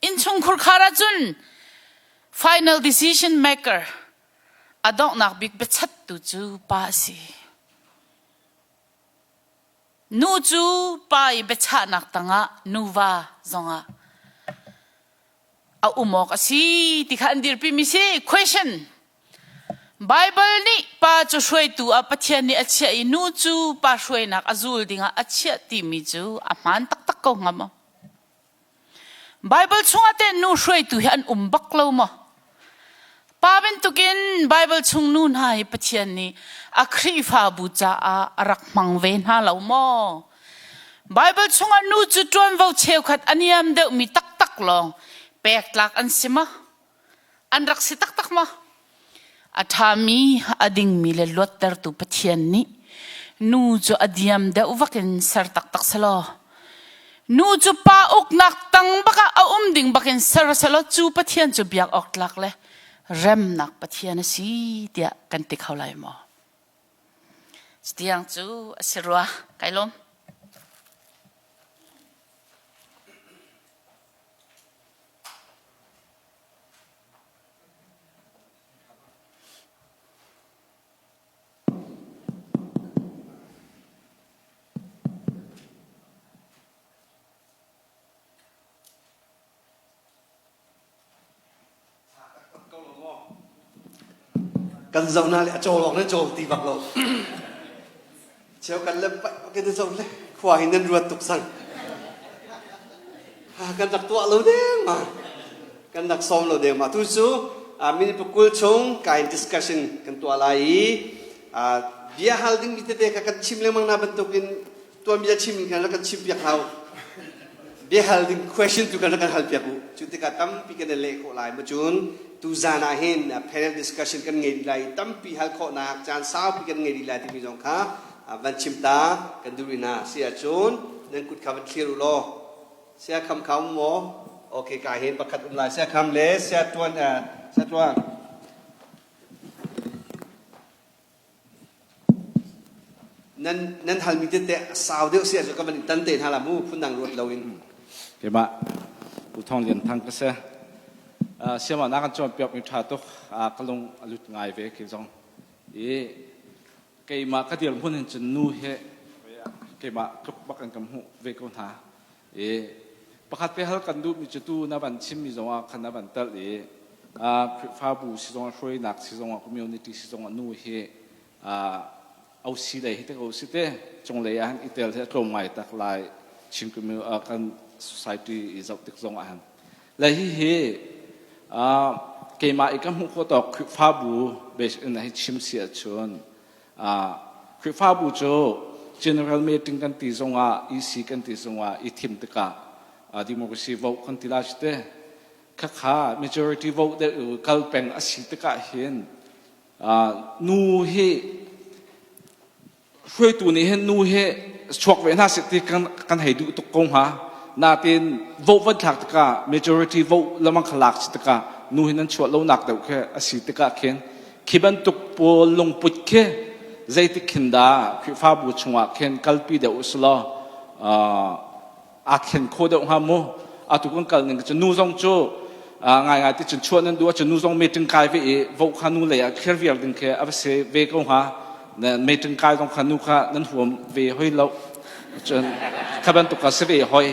in chung khur khara chun final decision maker adong nak big bechat tu chu pa si nu chu pai becha nak tanga nuwa zonga a umok asi ti khan dir pi mi se question Bible ni pa chu shroi tu a pathian ni achia I nu chu pa shroi nak azul dinga achia ti mi chu a man tak ko ngama Bible chunga te nu shroi tu han bak lo mo pa ben tukin Bible chung nun hai pathian ni a Khrihfabu cha a rak mang ven ha lo mo Bible chunga nu chu Tuanvo cheu khat aniam de mi tak long pek tlak an sima an rak si tak ma athami ading mi le lotter tu pathian ni nu chu adiam de uwakin sar tak salo nu chu pa uk nak tang baka a ding bakin sar salo chu pathian chu biak ok tlak le rem nak pathian si dia kan ti khaulai mo stiang chu asirwa kailom กันเจ้าหน้าเลยโจหลอกนั่นโจตีบักเราเชี่ยวกันเล็บไปกันเจ้าเลยควายนั่นรัวตุกสั่งกันดักตัวเราเด้งมากันดักซ้อมเราเด้งมาทุกสู้มินิปกุลชงการดิสคัชชันกันตัวอะไรdia hal ding kita dek akan chim lemang na bentukin tuan bisa chim kan akan chim piak hau dia hal ding question tu kan akan hal piak ku cuti katam pi kan le ko lai macun tu zana hin panel discussion kan ngai lai tam pi hal ko na chan sao pi kan ngai lai ti mi jong kha van chim ta kan durina sia chun nan kut khawan clear lo sia kham kham mo okay ka hin pakat lai sia kham le sia tuanนั่นฮัลมิเตเตสาวเดียวเสียจะก็มันตันเตนฮาลามูพุ่นดังรถเราเองเก็บมาผู้ท่องเรียนทางก็เสียเชื่อว่านักการจอมเปียกมีท่าตุกลงลุดง่ายเวกิจงเกี่ยมาก็เดี๋ยวพุ่นจะนู่เหเกี่ยมาก็ปักกันกำหูเวกุนหาประคัดไปฮัลกันดูมีจุดนับบันชิมมีจงว่าคันนับบันตัดฟ้าบูสิจงว่าช่วยนักสิจงว่าคอมมูนิตี้สิจงว่านู่เหเอาสิได้ที่เอาสิเต้จงเลยอันอิตาลีตรงใหม่ตักลายชิมกุมิวกัน society อิจติกจงอันและที่เกี่ยมาอีกคำพูดต่อคริฟ้าบูเบสในชิมเสียชนคริฟ้าบูโจ general meeting กันตีจงว่า EC กันตีจงว่าอีทีมติกาdemocracy vote กันตีลาสเต้ข้า majority vote เดือกัลเป็นอาศิติกาเห็นนูเฮช่วยตัวนี้ให้นู่ให้ชกเวน่าสิทธิกันให้ดูตุกงหานาเต็นโหวตวันถักตกา majority vote แล้วมันขลักสิทธิกานู่ให้นั้นชวดเราหนักแต่แค่สิทธิกาเข็นขีบันตุกปวลงปุดแค่ใจติขินดาคือฟ้าบุชงะเข็นกัลปีเดอุสลาอาเข็นโคเดองฮามูอาตุกันกัลนึงจะนู่จงโจง่ายๆที่จะชวนนั้นดูว่าจะนู่จงเมติงกายไปโหวตขานู่เลยเคลียร์ดึงแค่เอาไปเสเวกงหานั่นไม่ถึงกายต้องขันุขะนั่นหัวเวห้อยเราจนขบันตุกเสวห้อย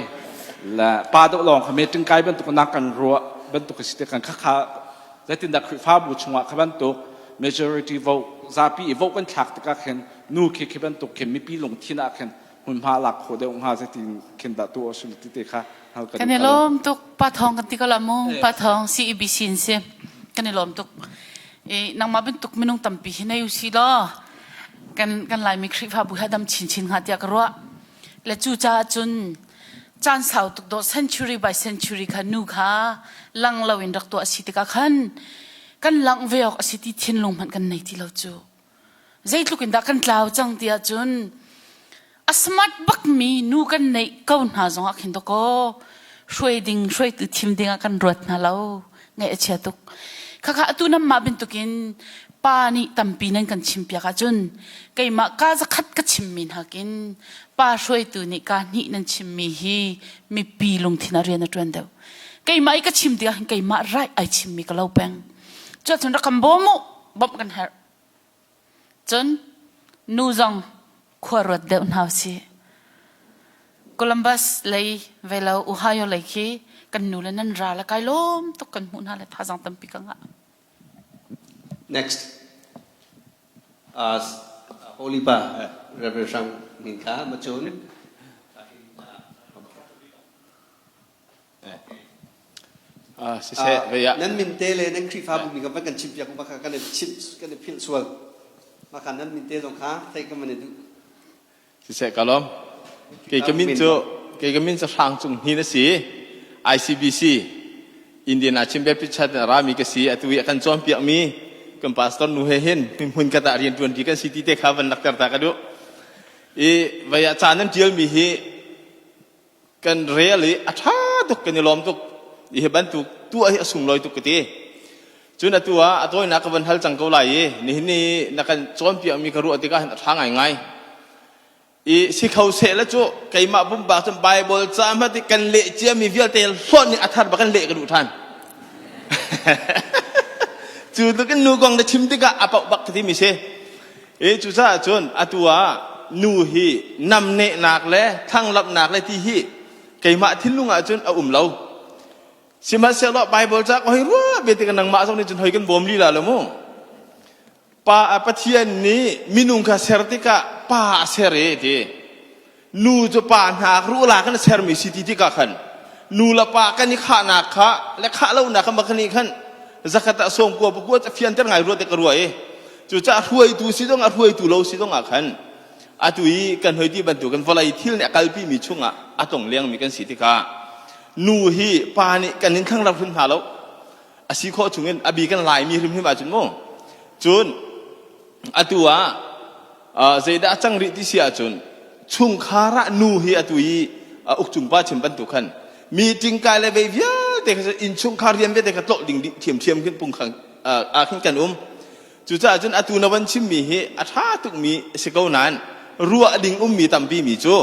และป้าตกลองขไม่ถึงกายบันตุกนักกันรัวบันตุกสิทธิกันข้าและติดดักฟ้าบุชงวะขบันตุก majority vote ซาปี vote กันขักตะกันนู่เขบันตุกเขมีปีลงที่นักหุ่นพาหลักโคเดองหาจะติเข็นตาตัวสุดที่เตะค่ะกันในลมตุกป้าทองกันที่กะละมุงป้าทอง CBC เสียกันในลมตุกนางมาเป็นตุกไม่นุ่งตั้มปีในอยู่สิล้อกันลายมีคลิปภาพบุหัดดำชินหาเดียกรัวและจู่จ้าจนจานสาวตุกโด century by century ขันนูขาลังเราอินรักตัวอสิติกาขันกันลังเวออสิติทิ้งลงมันกันในที่เราจู่ใจลูกอินดักกันลาวจังเดียจนอสมัดบักมีนูกันในก้าวหน้าจงอักหินตะโกช่วยดิ้งช่วยตื่นทิมดิ้งกันรวดนะเราไงเชียตุกข้าตัวน้ำมาเป็นตุกินป้านี่ตั้มปีนั้นกันชิมเปียกจุนไก่มาก้าจะคัดก็ชิมมินหากินป้าช่วยตัวนี่การนี่นั่นชิมมีฮีมีปีลงที่นาเรียนจวนเดียวไก่มาอีกชิมเดียวไก่มาไรไอชิมมีก็เล่าแปงจนรักคำบ่มุบ่กันเหรอจนนูจงขวารวดเดียวน่าสิโคลัมบัสเลยเวลาอุฮายเลยคีกันนูเลนันราละไก่ล้มตุกันมุนาเลยท่าจังตั้มปีกังอ่ะnext Holy Pa Reverend Minka Macunนั้นมินเตเลยนั้นคริฟ้าบุมีกับกันชิมอยากมากันเลยชิมกันเลยพิลสวลมากันนั้นมินเตตรงข้าใส่กันมันดูสิเสกล้อมเกี่ยมินโจเกี่ยมินจะฟังจุงนี่นะสิ ICBC อินเดียนาชิมเบปิชัดรามีกสิอัตวิกันจอมเปียมีกัมพาสตอนนูเฮนมินกตาเรียนตัวนที่กันสิติเตขาวันนักการตากระดูวายจานั้นเจียมีฮีกันเรียเลยอัฐาตุกกันยลอมตุกอีบันตุกตัวไอ้สุ่มลอยตุกตีจุนตัวตัวนักวันฮัลจังเกาไลนี่นักการจอมเปียมีกระรู้อติกาทางไงสิเขาเสร็จแล้วจู่ไก่มาบุ้มบากจนไบเบิลจามที่กันเละเจียมีวิลเตลส่วนนี้อัฐาบักันเละกระดูท่านจู่ตัวกันนูกองได้ชิมติกาอาปบักที่มีเสจู่ซาจนตัวนูฮีนำเนนักเลยทั้งรับนักเลยที่ฮีไก่มาทิ้งลุงอาจนเอาเราสิมาเสร็จแล้วไบเบิลจากให้รู้เบติกันนังมาสักนิดจนให้กันบ่มลีลาแล้วมั้ง ปาปะเทียนนี้มินุงคาเซรติกะปาเซเรตีนูจะปาหากรู้ลากันเซรมิสิติติกะขันนูละปากันนี่ขานักขะและขาเล่าหนักมาคันนี้ขันจะกระตัส่งกัวปะกัวจะเฟียนเท่าไงรู้แต่กระรวยจู่จะรวยตัวสิต้องรวยตัวเราสิต้องขันอาตุยกันเฮที่บรรทุกันฟลายที่เนี่ยกัลปีมีช่วงอาตงเลี้ยงมีกันสิติกะนูฮีปานี่กันนินข้างรับขึ้นหาแล้วอาศิโคจุงเงินอบีกันลายมีริมที่มาจุนโมจุนอาตัวเจด้าจังริติเสียจุนชุงคาระนูฮีอาตุยอุกจุงป้าชิมบรรทุกันมีจริงกายเลยเบียแต่ก็อินช่วงคาเรียนเบียแต่ก็โตดิ่งเทียมขึ้นปุ่งขังขึ้นกันจู่จ้าจุนอาตัวนวันชิมมีฮีอาท่าตุกมีสกาวนั้นรัวดิ่งมีตัมปีมีจู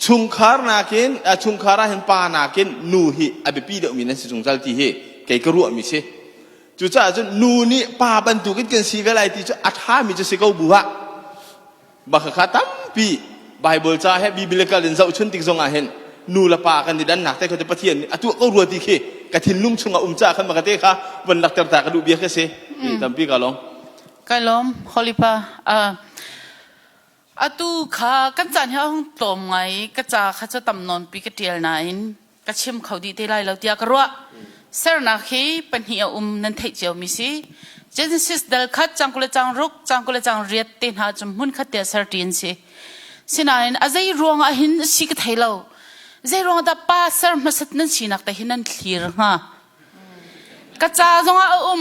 ชุงคาร์นาเกนชุงคาระเห็นปานาเกนนูฮีอเบปีเดมีนั่นสิจงจัลตีฮีไก่กรัวมีเชจู่จ้าจุนนูนี่ปาบรรทุกันสีเวลาที่จะอาท่ามีจะสกาวบัวบักขาตัมปีไบเบิลจ้าให้บิบิเลกัลเนเจ้าชุนติกซงอาเห็นนูละปากันดิดันหนักแต่เขาจะปะเทียนอาตัวก็รัวตีฮีกะทินลุ่มชงอาจ้าขันมากระเตะค่ะวันหลักตระตากระดูเบียกเสตัมปีกะลองฮอลิปาอาตูขากันจันเฮาตอมไงก็จะข้าจะตำนนปีกเตียลนายก็ชิมเขาดีได้ไรแล้วเดียกรัวเสนาคีเป็นเหี่ยวนันเทเจียวมิสิเจนซิสเดลคัดจังกุลจังรุกจังกุลจังเรียดตินหาจมุนคัดเดียสร์ตินสิสินายอาใจรวงอาหินสิกเทลาวใจรวงดับป้าเสร์มาสัตนันสินักแต่หินันคลีร์ฮะก็จะจงอา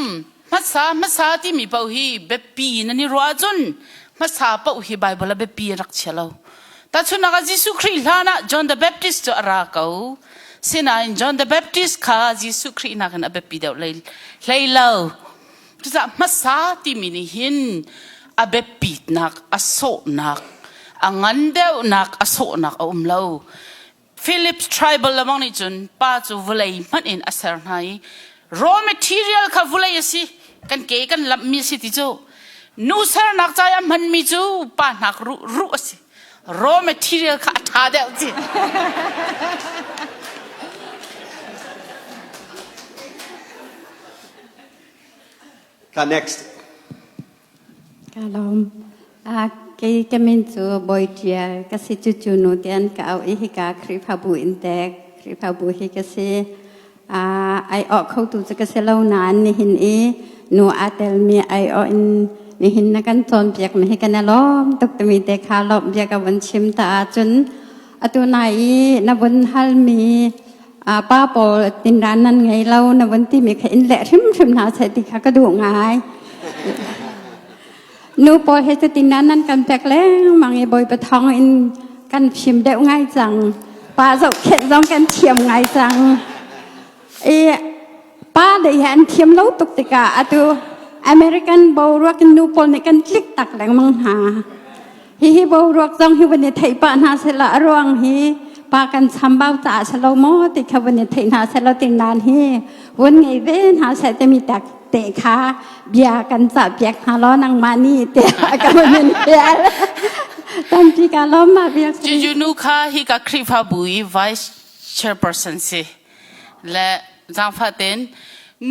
มัสซาที่มีเป้าฮีเบปีนันนี่รัวจุนมาสาปะอุฮิไบเบิลเบปีรักเชลล์แต่ชุนนักจิสุครีลานะจอห์นเดอะแบปติสต์จะรักเขาสินะจอห์นเดอะแบปติสต์ข้าจิสุครีนักนับเบปีเดียวเลยเล่าทุกอย่างมาสาที่มีนี่หินอเบปีนักอโศนักงันเดียวนักอโศนักเล่าฟิลิปส์ทริบัลละมังนี่จุนป้าจูวุเลยมันอินอาเซอร์ไนraw material ข้าวุเลยสิกันเกกันลับมีสิที่จูนูเซอร์นักใจมันมีจูป้านักรู้สิ raw material ข้าท่าเดียวสิค่ะ next ค่ะลมก็มินจูบอยเทียก็สิจูนูเตียนก็เอาฮิกาคริพาบูอินเตกคริพาบูฮิก็สิไอออกเข้าตัวจะก็สิเล่านานนี่หินนูอาเตลมีไอออินนี่หินนักกันตอนเปียกไม่ให้กันล้อมตกตมีแต่ขาลบเปียกวันชิมตาจนตัวนายนับวันฮัลมีป้าปอตินร้านนั้นไงเรานับวันที่มีใครอินแหละชิมหาใส่ติขาก็ดูง่ายนูปอเฮสตินร้านนั้นกันแปลกแล้วมังไอ้บอยปะทองอินกันชิมได้ง่ายจังป้าจะเข็ดร้องกันเทียมง่ายจังป้าได้เห็นเทียมแล้วตกติกาตัวอเมริกันบอรักนูปอลในกันคลิกตักแหลงมังหาฮีบอรักจังฮีวันนี้ไทยป้านาเสละรวงฮีป้ากันซ้ำบ่าวจ่าฉลองมอติขวันนี้ไทยนาเสละตินนานฮีวันไงเว้นหาใส่จะมีแต่เตะขาเบียกันจับเบียกหาล้อนังมานี่เตะกันวันนี้เบียตอนที่การล้อมมาเบียกจูนูค่ะฮีกับคริฟาบุย Vice Chairperson สิและจางฟ้าเต้น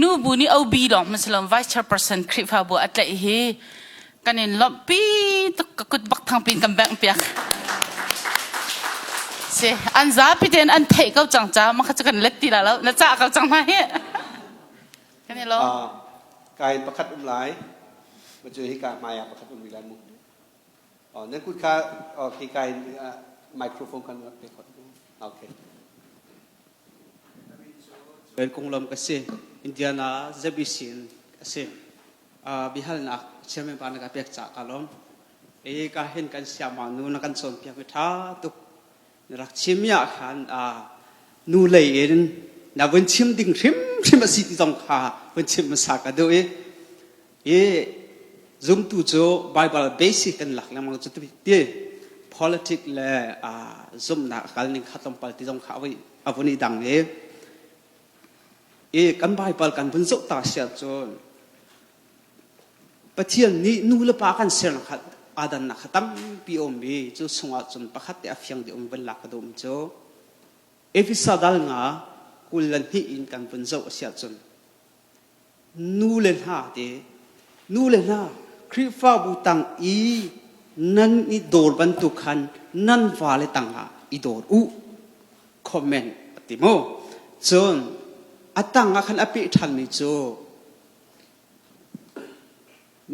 นูบุนี่เอาบีหรอกมันสลม Vice Chairperson คริฟาบุอัตเลฮีกันนี่ล็อบบี้ตุกกุดบักทางปีนกันแบงเปียกสิอันซาพิเตนอันเทเขาจังจ้ามันเขาจะกันเล็กตีแล้วนะจ้าเขาจังมาเฮกันนี่หรอการประคัดลายมาเจอที่การมายาประคัดวิลามุนั่นคุณค่าที่การไมโครโฟนกันไปขอโอเคเป็นกงลมกษัตริย์อินเดียนาเซบิสินกษัตริย์บิฮัลนักเชื่อมปานกับเปียกจากอารมณ์ก็เห็นกันเสียมานูนักกันส่งเปียกท้าตุกรักชิมยาขันนูเลยนับวันชิมดิ่งชิมมาสิที่ต้องขาวันชิมมาสักกันด้วยzoom ตัวโจ Bible basic กันหลักแล้วมันจะติดเดีย politics และ zoom นักการนึงขัดลงไปที่ต้องขาไว้อาวันนี้ดังกันBibleกันเป็นสุตตาเสียจนประเทศนี้นูละปากันเสียนักอาดันนักตั้มปีอมบีจูสงจนประคัตเดียฟิงเดียอมเป็นหลักดมโจฟิสาดัลงากุลันที่อินกันเป็นสุเสียจนนูเลนหาเดนูเลนหา คริฟ้าบุตังอีนั่นอีโดรบรรทุกขันนั่นวาเลตังอ่ะอีโดรอุคอมเมนต์ติโมจนอัตังอ่ะขันอภิทันมิจู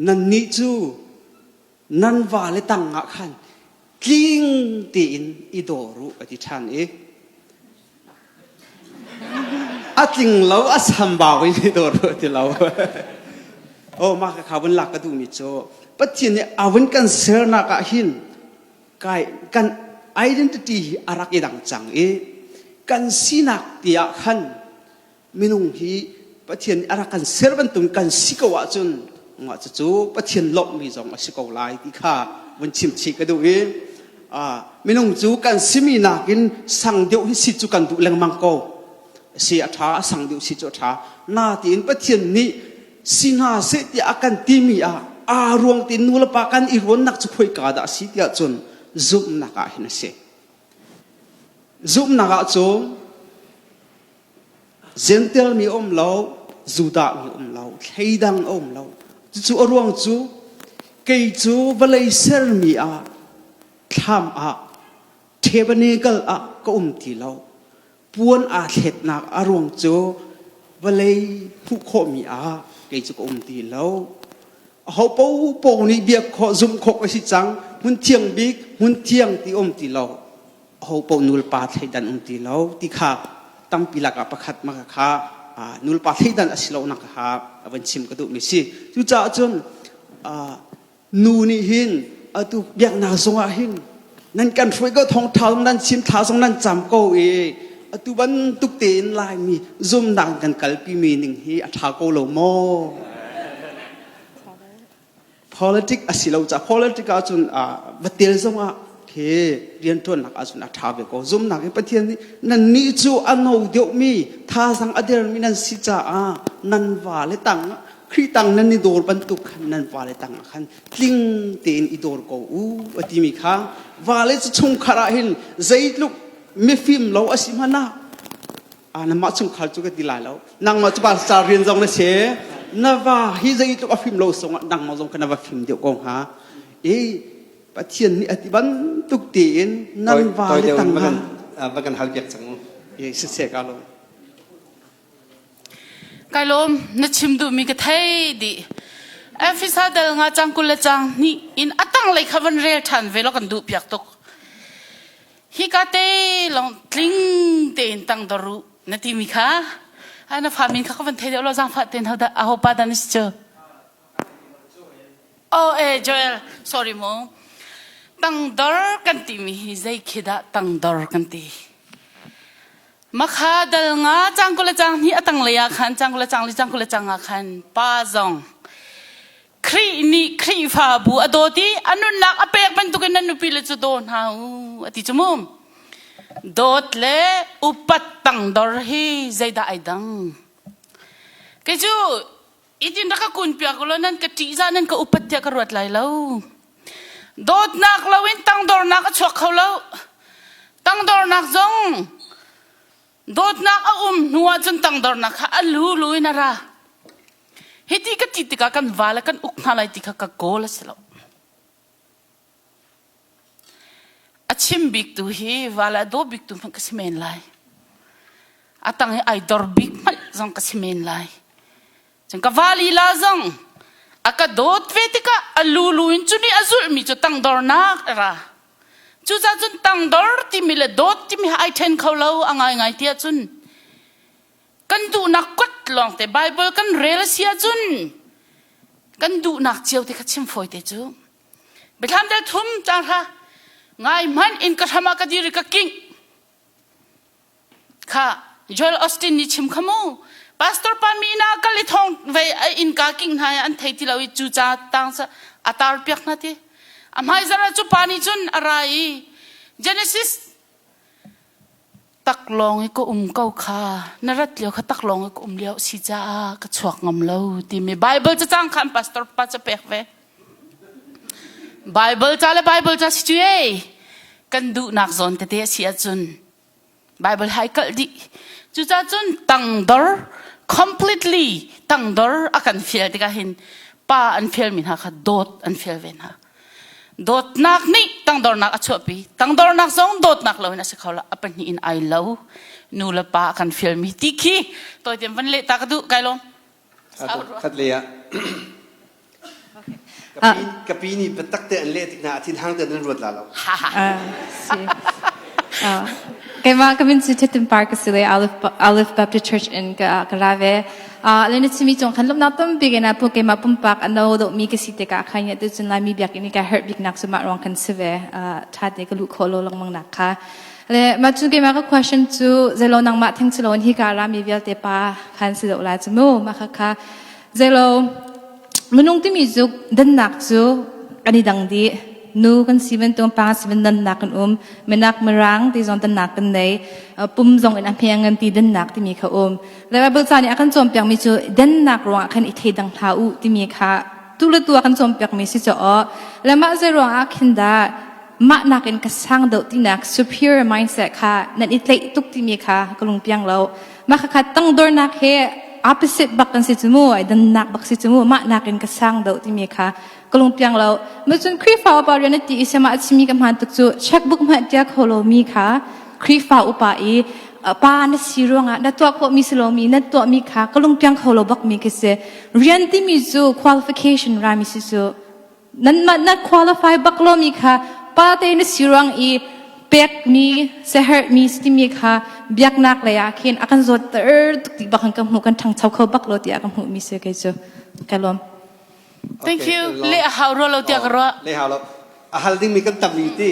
นั่นนิจูนั่นวาเลตังอ่ะขันกิงตีนอีโดรุอธิชันเออัดลิงเราอัศมบ่าวอีโดรุที่เราโอ้มาข่าววันหลักก็ดูมิโจปัจจุบันเนี่ยอาวันกันเสนากัหินกัน identity อารักยดังจังเอกันสินักที่อาขันมินุงฮีปัจจุบันอารักกันเสรบันตุนกันสิกวะจุนงาจูปัจจุบันลบมีจงสิกวไลที่ข้าวันชิมชิก็ดูเอมินุงจูกันสิมีนักินสังเดียวสิจูกันดูแรงมังโกเสียท้าสังเดียวสิจูท้านาที่อินปัจจุบันนี้สินาเสติอากันทีมีอารวงตินูลปากันอีรวนนักจุคอยกาดาสิที่จนซุมนักหินเสซุมนักจูเจนเทลมีเลาจูดามีเลาเฮดังเลาจูอรวงจูเกยจูเวลัยเซอร์มีทำเทปนิกลก็ทีเลาปวนเห็ดนักอรวงจูเวลัยผู้โคมีเกยจูก็ทีเลาเขาปูนี่เบียกขอซุ่มขกไอ้สิจังหุ่นเทียงบิ๊กหุ่นเทียงที่ที่เราเขาปูนูลปาให้ดันที่เราที่ข้าตั้งปีละกับประคัดมาข้านูลปาให้ดันสิเรานักข้าวันชิมกระดูกมิสิจู่จ้าจนนูนี่หินตุเบียกนาสงหินนั่นกันช่วยก็ทองเท้านั่นชิมเท้าสงนั่นจำก็ตุบันตุกเตนลายมีซุ่มดังกันกัลปีมีหนึ่งฮีอัฐาโกโลโมpolitics สิเราจะ politics อาจจะบัดเดลซงเทเรียนตัวนักอาจจะท้าเบก็ซุ่มนักประเทศนี้นั่นนี่จูอันโนเดียวมีท่าสังอเดลมีนั่นสิจ้านั่นว่าเลยตังครีตังนั่นนี่โดนบรรทุกนั่นว่าเลยตังขันลิงเตนอีโดนก็อติมีข้าว่าเลยจะชงคาราหินใจลุกไม่ฟิล์มเราอสิมานะนั่นมาชงคาร์จุกติลายแล้วนั่งมาจุบาสาเรียนจงเลยเชนว่าฮิใจตุกฟิล์มเราส่งดังมาส่งกันนว่าฟิล์มเดียวกงฮะปัจจุบันนี้อธิบันตุกเตียนนั่นว่าเลยตั้งกันว่ากันฮัลเบียกสังสุดเสียกาลมกาลมนัดชิมดูมีกระเทยดิเอฟฟิศเดลงาจังกุลจังนี่อินอัตังเลยขวันเรียลทันเวลกันดูเปียกตกฮิกาเตลองทลิงเตนตังดรุนัดที่มีค่ะอันนั้นฟามินเขาเป็นเทเดียวเราจังฟัดเต็นเขาได้เอาปาดันส์เจอโอ้จอยล์ sorry มงตั้งดอร์กันตีมีใจคิดตั้งดอร์กันตีมาขาดลงาจังกุลจังนี่ตั้งเลยขันจังกุลจังลิจังกุลจังขันป้าจงครีนี่ครีฟาบูอดตีอันนู้นนักอเปกเป็นตุกินนันนุปิเลจุโดนฮาวอติจมุมโดดเล่อุปัตตังดอร์ฮีใจได้ไอดังก็จูอีจินรักคุณเปียกแล้วนั่นก็จีจานั่นก็อุปัตเตียกรวดไหลแล้วโดดนักเราเว้นตังดอร์นักชกเขาแล้วตังดอร์นักจงโดดนักนัวจนตังดอร์นักอัลลูอินาระเฮติกติติกากันวาลกันอุกนาไลติกากโกลสแล้วชิมบิกตูฮีวาลาโดบิกตูมันก็สิเมนไลอาตังไอดอร์บิกมันจังก็สิเมนไลจังก็วาลีลาจังอากาโดดเวติกาอลูลูอินจุนีอซุลมีจุตังดอร์นักระจุจ้าจุนตังดอร์ที่มีเลโดดที่มีไอเทนเขาเล่าอ่างไงที่จุนกันดูนักกดลองแต่ไบเบิลกันเรลเซียจุนกันดูนักเจียวที่เขาชิมฝอยเตจูไปทำได้ทุ่มจังฮะง่ายมันอินกระทำกระดิริกกิ้งค่ะจอลออสตินนิชิมขโมพาสตอร์ปามีนากัลิทองเวอินกากิ้งหายอันเทติลาวิจูจ้าตังซะอัตาร์เปียกนาทีอามาอิสระจูปานิจุนอะไรเจเนซิสตักลองก็เก้าค่ะนรัตเลียวเขาตักลองก็เลี้ยวสิจ้ากระชวกงำเล่าที่มีไบเบิลจะจ้างคันพาสตอร์ปาจะเปียกเวไบเบิลจ้าและไบเบิลจ้าสิจุเอกันดูนักจนแต่เดียเสียจุนไบเบิลให้กัลดิจุจ้าจุนตั้งดอร์ completely ตั้งดอร์อาการเฟียติกาหิน ป้าอันเฟลมินฮะค่ะโดดอันเฟลเวนฮะโดดนักนี่ตั้งดอร์นักอัจฉริตั้งดอร์นักสองโดดนักเราเนี่ยสิเขาละอัปนี่อินไอเล่านูละป้ากันเฟลมิติคีตัวเดียวมันเละตากระดูไกลลงคัดเลยอะกับปีนี้เป็นตักเตือนเละตินาที่ทางเตือนนั้นรวดแล้วKami sa Titim Park sila Olive Baptist Church in Garave. Lena simi jong kan lom natom bigay na po kay mapumpak ano do mi kasi teka kanya do thlahmi biak ini ka hurt big nak suma rong kan sive thate ka lu kholo lang mang nakha. Le machun kay maka question to zelo nang ma thing silon hi ka rami vial te pa kan silo la chumo makaka zelo menung ti mi juk dan nak chu ani dang di nu kan siven tong pa siven dan nak kan menak merang ti zon dan nak kan nei pum zong in apyang an ti dan nak ti mi kha le ba bul chani akan chom pyang mi chu dan nak rong akan i thei dang tha u ti mi kha tu le tu akan chom pyak mi si cho le ma ze rong akin da ma nak in ka sang do ti nak superior mindset kha nan i tlei tuk ti mi kha kalung pyang lo ma kha tang dor nak he opposite bakan si chumu ai dan nak bak si chumu ma nak in ka sang do ti mi kha kalung piang lo machun khrifa upa reality isama achimi kam han tuk chu checkbook ma tia kholo mi kha khrifa upa I pa na sironga na to ko mi silomi na to mi kha kalung piang kholo bak mi ke se rianti mi chu qualification ra mi si chu nan ma na qualify bak lo mi kha pa te na sirong I pek mi se hurt mi sti mi kha biak nak la ya khin akan zot ter tuk ti bakang kam hu kan thang chau kho bak lo ti akam hu mi se ke chu kalom Thank you. Le hawro lo tiak ro. Le hawro. Ahal ding mi kan tamli ti.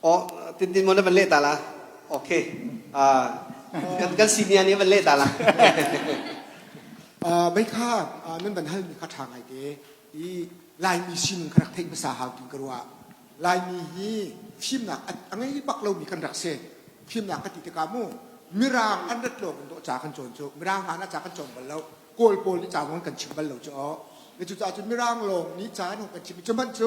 Oh, tin mo na ban le tala. Okay. Kan senior ni ban le tala. ไม่ค่านั่นบันทัลมีค่าทางไอเดียลายมีชิมขนาดเทคภาษาหาวกินกระว่าลายมีฮีพิมพ์หนักอันนี้ปักเรามีกันรักเซ่พิมพ์หนักกติกามูมีรางอันดัดโลกตัวจากกันโจนโจมีรางหาหน้าจากกันโจนบันเราโกลโปลนี่จากมันกันชิมบันเราจ้อในจุดจากจุดมีรางลงนี่จากหนูกันชิมจนมันโจ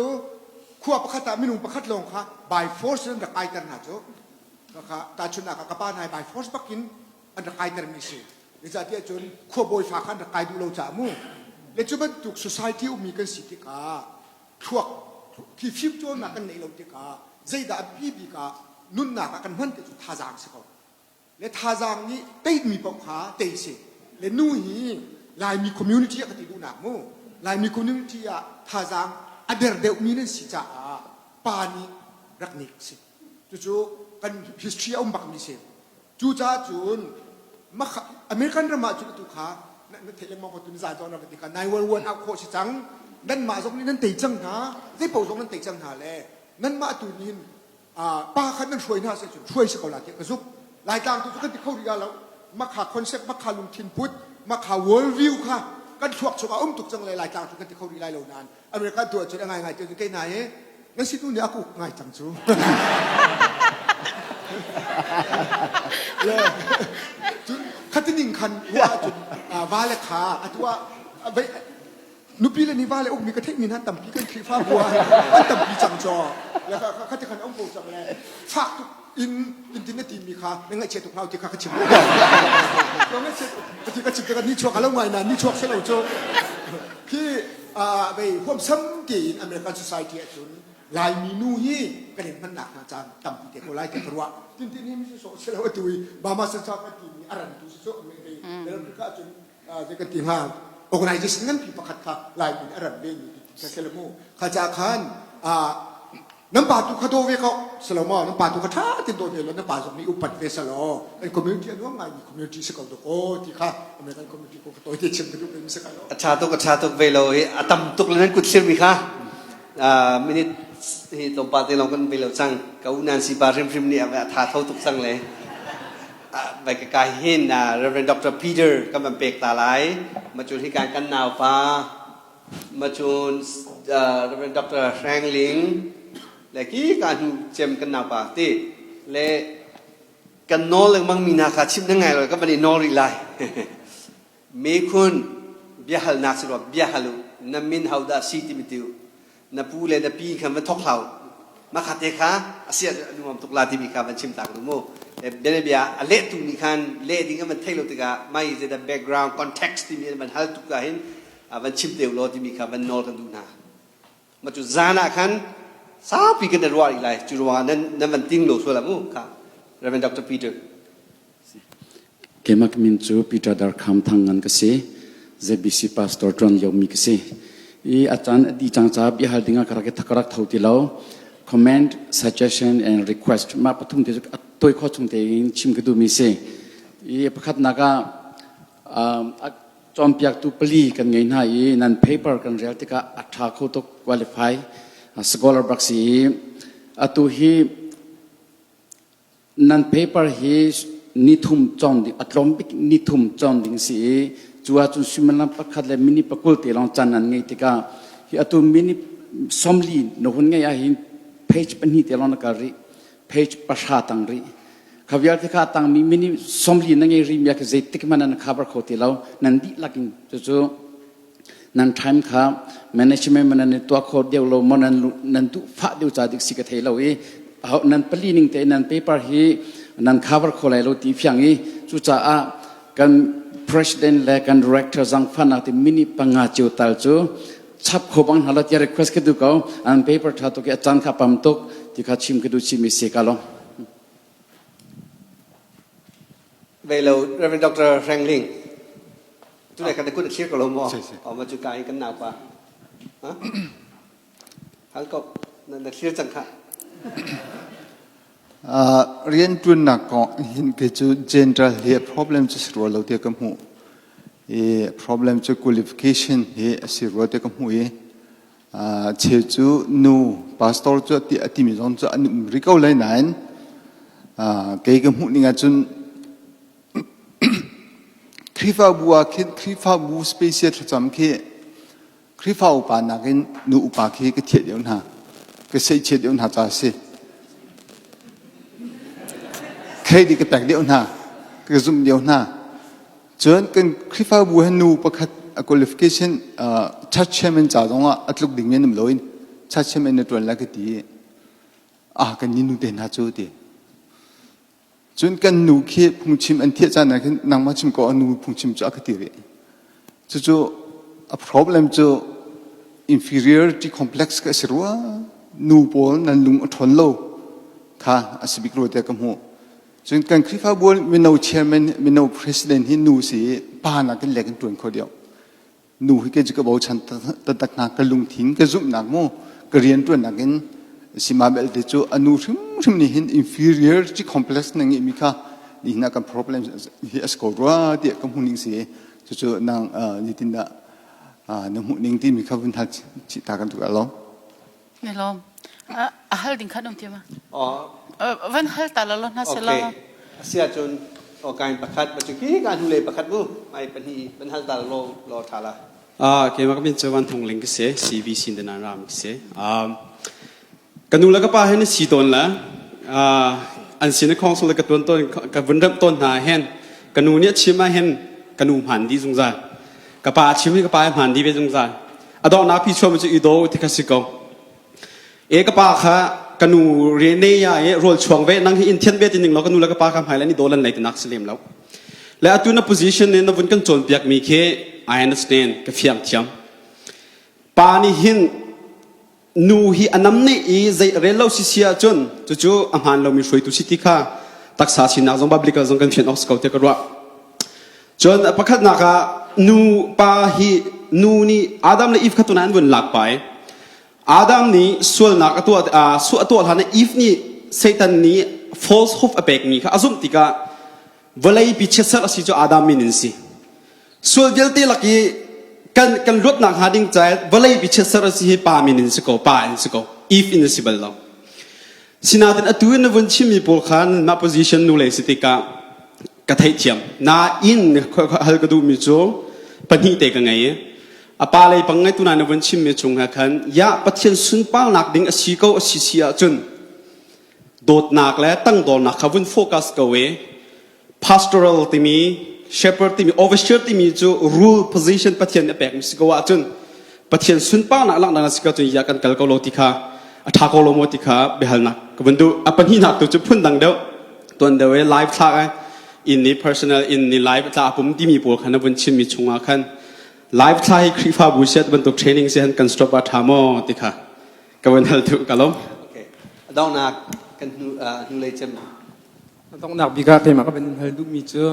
ขั้วประคัตตาไม่นุ่งประคัตลงค่ะ by force นั่นดักไอกันหาโจนะคะตาชุนหนักกับป้านาย by force ปักกินอันดักไอกันมีสิในจากที่จนขั้วโบยฝากอันดักไอดูเราจามูในจุดมันถูก society มีกันสิทธิกาทั่วที่ฟิวโจนักกันในเราติกาใจดาบีบีกานุ่นหนักกันมันแต่จุดท่าจางสิเขาและท่าจางนี้เต้มีปกขาเตยสิและนู่นฮีลายมี community กันติดูหนักมูลายมี community ท่าจางอเดอร์เดวมีนั่นสิจ้าปานีรักนิกสิจู่ๆกัน history อุ้มบักมีสิจู่จ้าจุนมาอเมริกันรามาจุดตุขานั่นเทเลมองคนตุนซาจอนเราติกันนายวันเอาโคชิจังนั่นมาสงนี้นั่นเตยจังหาได้เป่าสงนั้นเตยจังหาเลยนั่นมาตุนินป้าขันนั่นช่วยน่าเสียจุดช่วยสกอลาเกี่ยวกับซุปรายการทุกคนที่เข้าเรียนแล้วมาขาคอนเซ็ปต์มาขาลุงทินพุทธมาขา world view ค่ะกันช่วงชมอุ้มตุกจังเลยรายการทุกคนที่เข้าเรียนเหล่านั้นอเมริกันตัวจุดง่ายๆจุดใกล้ไหนงั้นสิตุนเนี่ยกูง่ายจังจูเลยจุดขัดนิ่งคันว่าจุดวาเลขาอันว่านุปีเลยนี่ว่าเลยอุ้มมีกระเทยมีนั่นต่ำปีกันคลิฟ้าบัวอันต่ำปีจังจอแล้วก็ขัดจะขันอุ้มโบจังเลยฝากทุกอินเทอร์เน็ตมีค่ะนั่งไงเช็ดทุกเราที่ข้าชิมเราไม่เช็ดที่ข้าชิมแต่กันนี่ชัวร์กันแล้วไงนะนี่ชัวร์เสร็จแล้วชัวร์ที่ไปความซ้ำที่อเมริกันสังคมจุนลายมีนู่ฮีกันเห็นมันหนักนะจ๊ะต่ำปีเด็กคนไล่เด็กคนว่าจริงๆนี่ไม่ใช่โซ่เสร็จแล้วตุยบามาสังคมกันที่มีอะไรดูสิโซ่อเมริกันแล้วก็จุนจะกันที่ห้าorganization นั้นพิพากษาลายมีอะไรเรื่องนี้ที่เสร็จแล้วข้าจะขันน้ำปลาตุกขโตเวเขาสโลมอน้ำปลาตุกขท้าติดตัวเดียวแล้วน้ำปลาสมัยอุปัตเวสโลไอ้ community นู้นไงมี community สกัดตัวโอ้ที่ข้าอเมริกัน community ก็ตัวที่เชื่อมกันด้วยเป็นสกัดอัชาตุกเวโลอัตมตุกเลยนั้นกุศลมีค่ะมินิที่ตรงปาที่เรากันเวโลจังเขานานสิบาริมเนี่ยท่าเท่าตุกสังเลยไปกายเห็นReverend Dr. Peter กำลังเปกตาไหลมาจูนที่การกันหนาวฟ้ามาจูนReverend Dr. Franklinและกี่การเจมกันหนาวป่าที่และกันโนเรื่องมังมีนาคาชิมยังไงเลยก็เป็นโนริไลมีคุณเบียหัลนักสรุปเบียหัลุน้ำมินฮาวดาซีติมิติวน้ำปูเลน้ำปีคำว่าทอกเหล่า มาขัดเองค่ะอาเซียนดูมันตุกลาที่มีการบัญชีต่างดูโม่เดนเบียเละตุนิคันเละดิ้งมันเท่าติกาไม่ใช่แต่ background context ที่มีมันฮัลตุกาเห็นบัญชีเดียวโลที่มีการบันนอลกันดูนะมาจุดจานะคันสาวปีกันเดือดร้อนอีกเลยจุดว่านั้นมันติ้งโลส่วนละมู่ค่ะ Reverend Dr. Peter kemak min chu Peter dar kham thangan ka se ZBC pastor John yomi ka se I achan di changcha bi hal dinga karake thakarak thauti lo comment suggestion and request ma pathum te toy kho chung te chim ka du mi se I pakhat naga chom piak tu pali kan ngei na I nan paper kan real te ka atha kho to qualify scholar baksi atu hi nan paper hi ni thum chon di atlom bik ni thum chon ding si chua chu simana pakhat le mini pakul te long chan an ngei tika hi atu mini somli no hun nge ya hin page pani te long ka ri page pasha tang ri khavyar tika tang mi mini somli na nge ri mya ke zai tik manan khabar khote law nan di laking chu nan time kha management manan to kho deu lo manan nan tu fa deu cha dik si ka thei lo e nan pali ning te nan paper hi nan cover kholai lo ti phiangi chu cha a kan president le kan director jang phana ti mini panga chu tal chu chap khobang hala ti request ke du ko an paper tha to ke chan kha pam tok ti kha chim ke du chimi se ka lo về lâu Reverend Dr. Frank Ling tu này kan te kun clear ko lo mo ma chu kai kan na pa ha hal ko nan clear chang kha rian tun na ko hin ke chu general he problem chu ro lo te kam hu e problem chu qualification he si ro te kam hu e che chu nu pastor chu ti mi zon chu ri ko lai nan ke kam hu ninga chun Khrihfabu Khrihfabu special cham ke Khrihfabu pa na gen nu upa ke ke thiet yon ha ke sei chet yon ha cha se credit ke tak yon ha ke zum yon ha chon kan Khrihfabu han nu pakhat qualification church chairman cha donga atluk ding men loin church chairman ne ton la ke ti kan ni nu de na chu ti chun kan nu khe phungchim an thia cha na khin nangma chim ko anu phungchim cha ka ti re chu a problem chu inferiority complex ka sirwa nu pol nan lung thon lo kha asibik ro te kam hu chun kan Khrihfabu minno chairman minno president hi nu si pa na kan lekan tun kho dio nu hi ke ka bo chan ta tak na ka lung thing ka zum nak mo ka rian tun na gen simabel de chu anu rim ni hin inferiority complex nang imi kha ni na kan problem hi asko ra ti kam huning si chu nang ni tin da na mu ning ti mi kha bun thal chi ta kan tu alo ne lo hal ding khanom ti ma van hal ta lo na se lo sia chun kain pakhat ma chu ki kan hu le pakhat bu mai pani ban hal ta lo thala ke ma kamin chawan thong ling ke se CBC de na ram ke se kanu la ka pa hen si ton la an sin khong so la ka ton ka vun ram ton na hen kanu ne chima hen kanu han di jung za ka pa chimi ka pa han di be jung za ado na phi chom chu i do ti ka si ko e ka pa kha kanu re ne ya e rol chwang ve nang hi in thian be tin ning lo kanu la ka pa kham hai la ni do lan lai ti nak slim lo la atu na position ne na vun kan chon piak mi khe I understand ka fiam thiam pa ni hin nu hi anam ne e zai relo si sia chun chu amhan lo mi shroi tu city kha taksa sina zong biblical zong kan fian of scout te ka ro chon pakhat na ka nu pa hi nu ni adam le if khatuna an bun lak pai adam ni sul na ka tu su atol hana if ni satan ni false hope apek mi kha azum tika volai piche sar asi jo adam min si sul jelte laki kan rut nak hading chai balai biche sar si pa min in siko pa in siko if in sibal law sinatin atu na vun chimi pol khan na position nu le sitika ka thai thiam na in hal ka du mi cho pani te ka ngai apa lai pangai tu na na vun chimi chung ha khan ya pathian sun pal nak ding asi ko asi sia chun dot nak le tang dol nak khavun focus ka we pastoral timi shepherd timi overseer timi chu rule position pathian apek mi sikowa chun pathian sun pa na lang na sika chun ya kan kal ko lo ti kha ทากโลโมติขาเบลนักก็บันดูปัญหาตัวจะพุ่นดังเดียวตัวเดียวไลฟ์ทักอินนี่ personal อินนี่ไลฟ์ทักผมที่มีปวดขันบนชินมีชงอาคันไลฟ์ทักคริฟาบุเซตบันตุเทรนนิ่งเซนกันสต็อปทามอติขาก็บันทัลตุกะลมต้องนักกันนูเลยจำต้องนักบิกาเทมาก็เป็นฮัลดูมีเจอ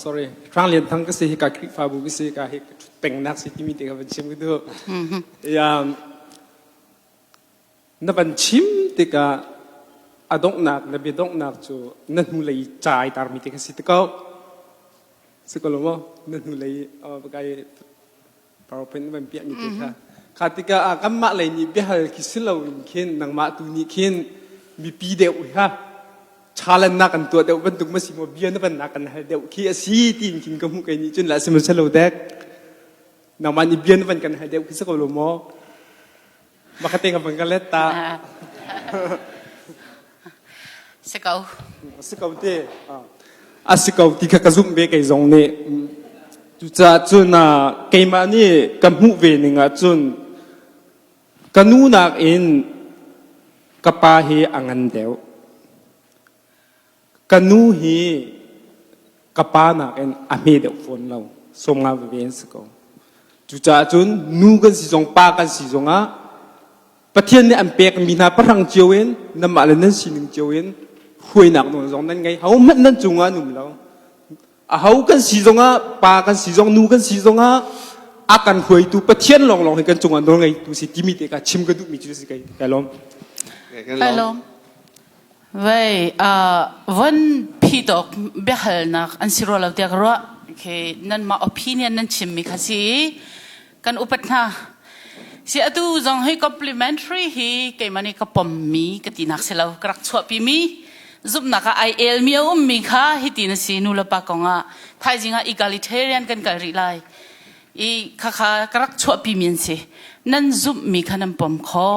sorry ครั้งเรียนทั้งก็เสียกับคริฟาบุเสียกับเป็นนักสิที่มีเด็กเป็นชิมก็ดูนับเป็นชิมเด็กอดงนักนับเป็นดงนักจูนั่นหูเลยจ่ายตามมีเด็กสิทธิ์ก็สิก็รู้ว่านั่นหูเลยปกติพอเป็นมันเปียกมีเด็กค่ะข้าติกากัมมาเลยนี่เบี้ยหคิดเราเขียนนังมาตุนี่เขียนมีปีเดียวค่ะชาลันนักกันตัวเดียวเป็นตุกมาสิโมเบียนเป็นนักกันเดียวขี้สีตีนกินกับมุกไอ้นี่จนละสิมันเฉลวเด็กนังมันนี่เบียนเป็นกันเดียวคิดสักรู้มั้งมาคัดเองกับมันกันเล็ดตาสกาวเต้สกาวที่ข้าซุ่มเบกไอ้จงเนี่ยจุดจุดน่ะเกมอันนี้กับหูเวนิงอ่ะจุดกันนู่นนักเองกับป้าเฮอังันเดียวกันนู่นเฮกับป้านักเองอเมเดียวฝนเราส่งมาเวียนสกาวจุดจุดนู่กันสิจงป้ากันสิจงอ่ะประเทศนี้อันเปียกมีนาพลังเจียวเองน้ำมันนั้นสิ่งเจียวเองคุยหนักหน่อยจงนั้นไงเขาไม่นั่นจงอ่ะหนุ่มเราเขากันสิจงอ่ะป้ากันสิจงนู่กันสิจงอ่ะอาการคุยตัวประเทศลองให้กันจงอ่ะตรงไงตัวสิที่มีเด็กชิมกันดูมีจุดสิไงล้อมเว้ยวันพี่ดอกเบี้ยหัลนักอันสิโรเราเดียกรัวคือนั่นมา opinion นั่นชิมมีค่ะสิกันอุปถัมภ์เสียตัวจงให้ complimentary ฮีเกี่ยมันนี่ก็ปมมีก็ตีนักเสลาวกระชัวปีมีซุปนักIL มีมีค่ะฮิตีนสินูลปากงะไทยจริงegalitarian กันกันรีไลอีค่ะกระชัวปีมีสินั่นซุปมีค่ะนั่นปมขอ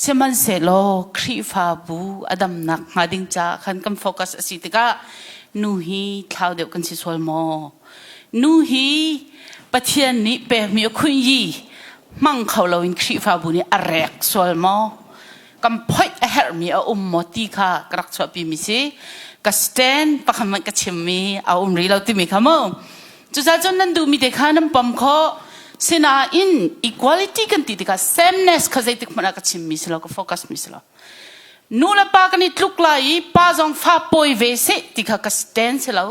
เสมันเสโลครีฟาบูอดัมนักมาดิ้งจ้าขันกันโฟกัสสิติกะนูฮีท้าวเดียวกันสิสวลโมนูฮีประเทศนี้เปมีคุณยีมั่งเขาเราอินครีฟาบุนี่อเรกสวลมอกำพ่อยเฮร์มีเอามตีค่ะกรักชอบปีมิสิกัสเตนปะคำมันกัชิมมีเอารีเราที่มีคำมั่งจุดจนนั้นดูมีเด็กข้านั้นปั๊มเขาเสนาอิน equality กันติดกับ sameness เขาใจติดมันกัชิมมิสิเราก็โฟกัสมิสิเรานูละปากันนี่ลุกไล่ป้าจงฟ้าป่วยเวสติดกับกัสเตนสิเรา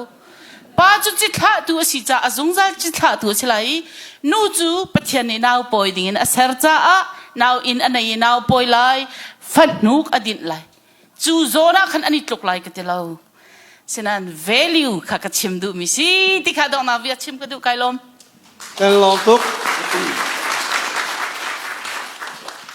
ป้าจุดจิตละตัวสิจ้าอาจงจัลจิตละตัวสิไลนูจูปะเทียนนี่นาวป่วยดิ่งอาเซอร์จ้านาวอินอันไหนนาวป่วยไลฟันนุกอดินไลจูโซน่าขันอันนี้ตกไลกันเดียวฉะนั้น value ข้าก็ชิมดูมิสิที่ข้าดองนาวิชิมก็ดูไกลลมกันลองทุก